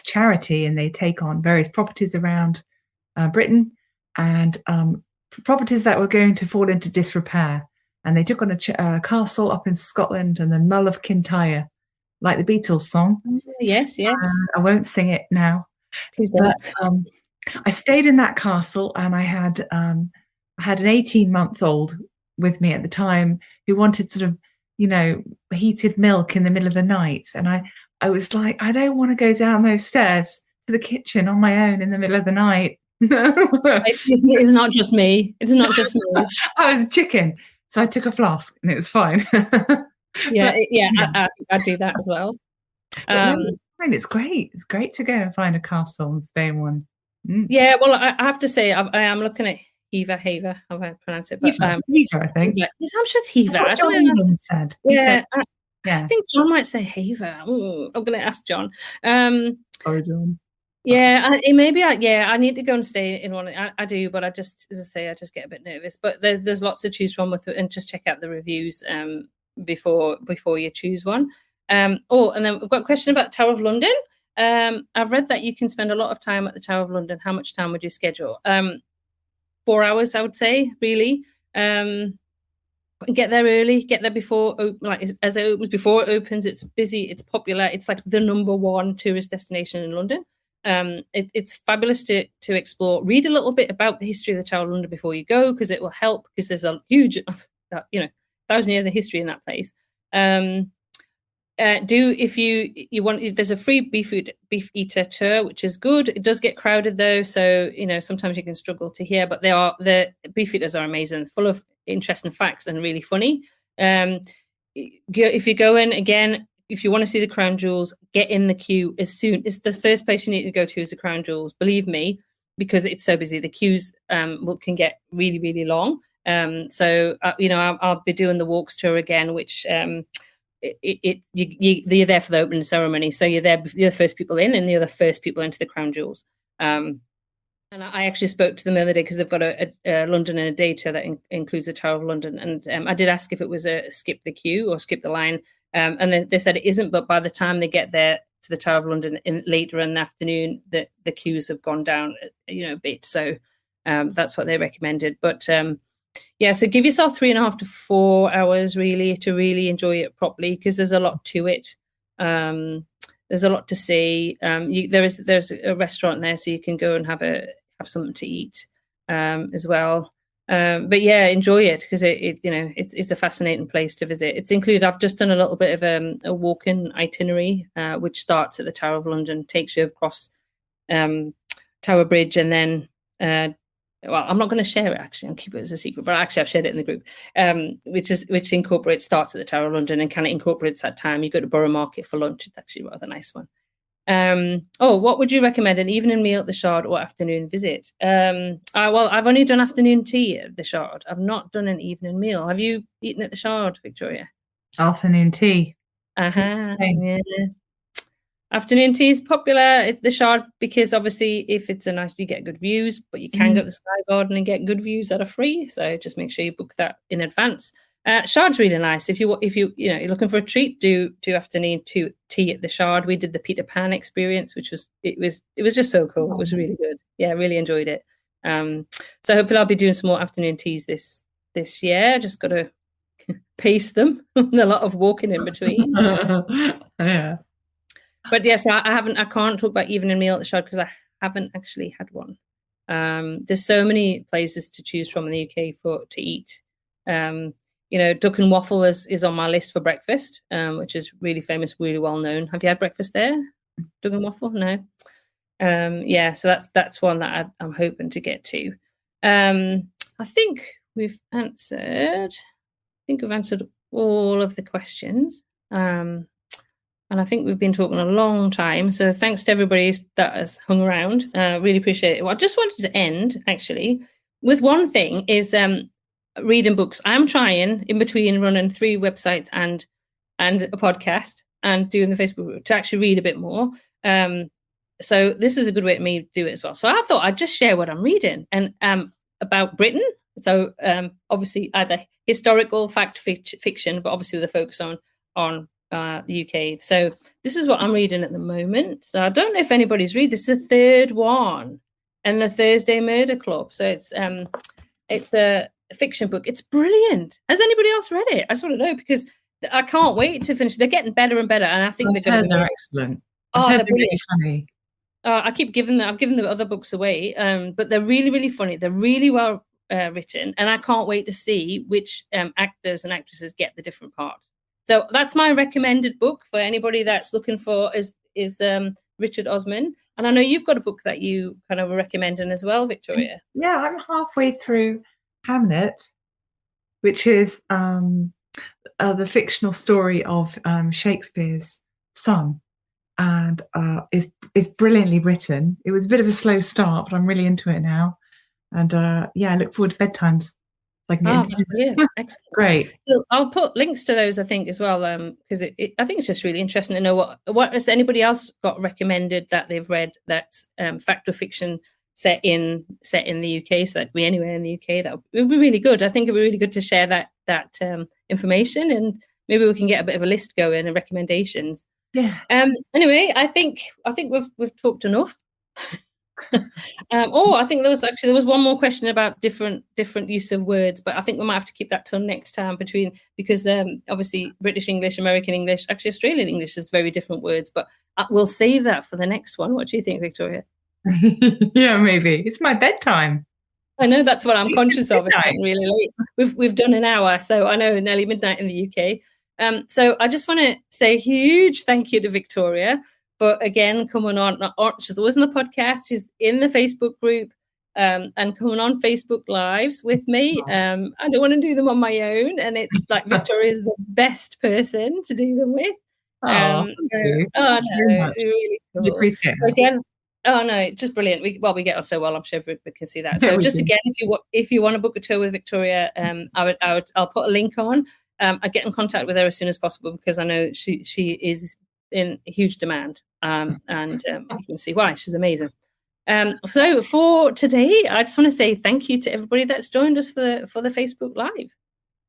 charity, and they take on various properties around Britain, and properties that were going to fall into disrepair. And they took on a castle up in Scotland, and the Mull of Kintyre, like the Beatles song. Yes. I won't sing it now. Please don't. But I stayed in that castle, and I had an 18-month-old with me at the time who wanted sort of, heated milk in the middle of the night. And I was like, I don't want to go down those stairs to the kitchen on my own in the middle of the night. It's not just me. It's not just me. I was a chicken. So I took a flask and it was fine. I do that as well. And it's great. It's great to go and find a castle and stay in one. Yeah, well, I have to say, I am looking at Hever, how I pronounce it, but Hever, I think. Hever. I'm sure it's Hever. What John England said. Yeah, yeah. I think John might say Hever. Ooh, I'm going to ask John. Sorry, John. Yeah, I need to go and stay in one. I do, but I just, as I say, I just get a bit nervous. But there's lots to choose from with it, and just check out the reviews before you choose one. And then we've got a question about Tower of London. I've read that you can spend a lot of time at the Tower of London. How much time would you schedule? 4 hours, I would say, really. Get there early, get there before, as it opens, before it opens. It's busy, it's popular, it's like the #1 tourist destination in London. It's fabulous to explore. Read a little bit about the history of the Tower of London before you go, because it will help, because there's a huge 1,000 years of history in that place. If you want, there's a free beef eater tour, which is good. It does get crowded though, so sometimes you can struggle to hear, but the beef eaters are amazing, full of interesting facts and really funny. If you go in again, if you want to see the crown jewels, get in the queue as soon. It's the first place you need to go to is the crown jewels, believe me, because it's so busy. The queues can get really, really long. So I'll be doing the walks tour again, which you're there for the opening ceremony, so you're the first people in, and you're the first people into the crown jewels. And I actually spoke to them the other day, because they've got a London in a Day tour that includes the Tower of London, and I did ask if it was a skip the queue or skip the line, and they said it isn't, but by the time they get there to the Tower of London later in the afternoon, the queues have gone down a bit, so that's what they recommended. But so give yourself 3.5 to 4 hours really to really enjoy it properly, because there's a lot to it. There's a lot to see. There's a restaurant there, so you can go and have something to eat as well. But yeah, enjoy it, because it's a fascinating place to visit. It's included. I've just done a little bit of a walk-in itinerary, which starts at the Tower of London, takes you across Tower Bridge, and then I'm not going to share it, actually. I'll keep it as a secret, but actually I've shared it in the group, which incorporates, starts at the Tower of London and kind of incorporates that time. You go to Borough Market for lunch. It's actually a rather nice one. What would you recommend? An evening meal at the Shard or afternoon visit? I've only done afternoon tea at the Shard. I've not done an evening meal. Have you eaten at the Shard, Victoria? Afternoon tea. Yeah. Afternoon tea is popular at the Shard, because obviously if it's you get good views, but you can go to the Sky Garden and get good views that are free. So just make sure you book that in advance. Shard's really nice. If you're looking for a treat, do afternoon tea at the Shard. We did the Peter Pan experience, which was just so cool. It was really good. Yeah, really enjoyed it. So hopefully I'll be doing some more afternoon teas this year. Just got to pace them. A lot of walking in between. Yeah. But yes, I can't talk about evening meal at the Shard, because I haven't actually had one. There's so many places to choose from in the UK to eat. Duck and Waffle is on my list for breakfast, which is really famous, really well known. Have you had breakfast there? Duck and Waffle? No. So that's one that I'm hoping to get to. I think we've answered all of the questions. And I think we've been talking a long time. So thanks to everybody that has hung around. Really appreciate it. Well, I just wanted to end, actually, with one thing, is reading books. I'm trying, in between running 3 websites and a podcast and doing the Facebook group, to actually read a bit more. So this is a good way for me to do it as well. So I thought I'd just share what I'm reading, and about Britain. So obviously either historical fact fiction, but obviously with a focus on the UK. So this is what I'm reading at the moment. So I don't know if anybody's read this. Is the 3rd one, and the Thursday Murder Club. So it's a fiction book. It's brilliant. Has anybody else read it? I just want to know, because I can't wait to finish. They're getting better and better, and I think they're going to be excellent. They're really funny. I've given the other books away, but they're really, really funny. They're really well written, and I can't wait to see which actors and actresses get the different parts. So that's my recommended book for anybody that's looking for is Richard Osman. And I know you've got a book that you kind of recommending as well, Victoria. Yeah, I'm halfway through Hamlet, which is the fictional story of Shakespeare's son. and it's brilliantly written. It was a bit of a slow start, but I'm really into it now. And I look forward to bedtimes. So I can get into that's brilliant. Excellent. Great. So I'll put links to those, I think, as well, because I think it's just really interesting to know what has anybody else got recommended that they've read that's fact or fiction set in the UK. So that could be anywhere in the UK. That would be really good. I think it would be really good to share that information, and maybe we can get a bit of a list going and recommendations. Yeah. Anyway, I think we've talked enough. I think there was one more question about different use of words, but I think we might have to keep that till next time because obviously British English, American English, actually Australian English is very different words, but we'll save that for the next one. What do you think, Victoria? Yeah, maybe. It's my bedtime. I know, that's what I'm conscious of. It's getting really late. We've done an hour, so I know nearly midnight in the UK. So I just want to say a huge thank you to Victoria for again coming on. She's always on the podcast. She's in the Facebook group and coming on Facebook Lives with me. I don't want to do them on my own, and it's like Victoria is the best person to do them with. Really cool. We appreciate it. So again. Oh no, it's just brilliant. We get on so well. I'm sure everybody can see that. So just again, if you want to book a tour with Victoria, I'll put a link on. I get in contact with her as soon as possible because I know she is in huge demand, and you can see why. She's amazing. So for today, I just want to say thank you to everybody that's joined us for the Facebook Live.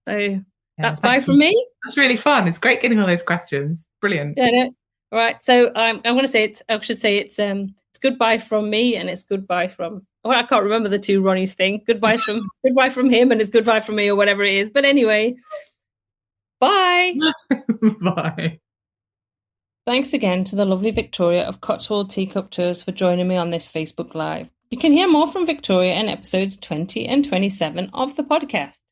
So that's bye from me. It's really fun. It's great getting all those questions. Brilliant. Yeah. No. All right. So I'm going to say it. I should say it's goodbye from me, and it's goodbye from. Well, I can't remember the two Ronnies thing. Goodbye from him, and it's goodbye from me, or whatever it is. But anyway, bye. Bye. Thanks again to the lovely Victoria of Cotswold Teacup Tours for joining me on this Facebook Live. You can hear more from Victoria in episodes 20 and 27 of the podcast.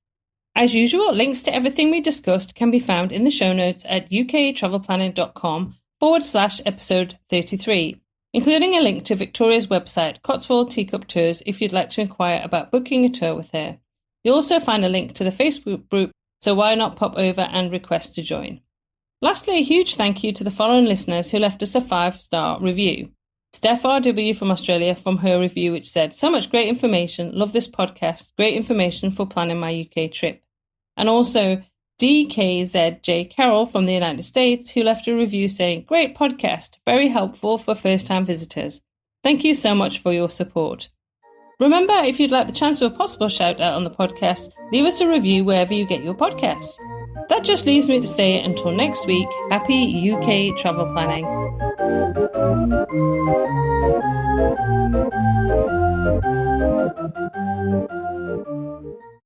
As usual, links to everything we discussed can be found in the show notes at uktravelplanning.com/episode 33, including a link to Victoria's website, Cotswold Teacup Tours, if you'd like to inquire about booking a tour with her. You'll also find a link to the Facebook group, so why not pop over and request to join. Lastly, a huge thank you to the following listeners who left us a 5-star review. Steph RW from Australia from her review, which said, "So much great information, love this podcast, great information for planning my UK trip." And also DKZJ Carol from the United States, who left a review saying, "Great podcast, very helpful for first-time visitors. Thank you so much for your support." Remember, if you'd like the chance of a possible shout-out on the podcast, leave us a review wherever you get your podcasts. That just leaves me to say, until next week, happy UK travel planning.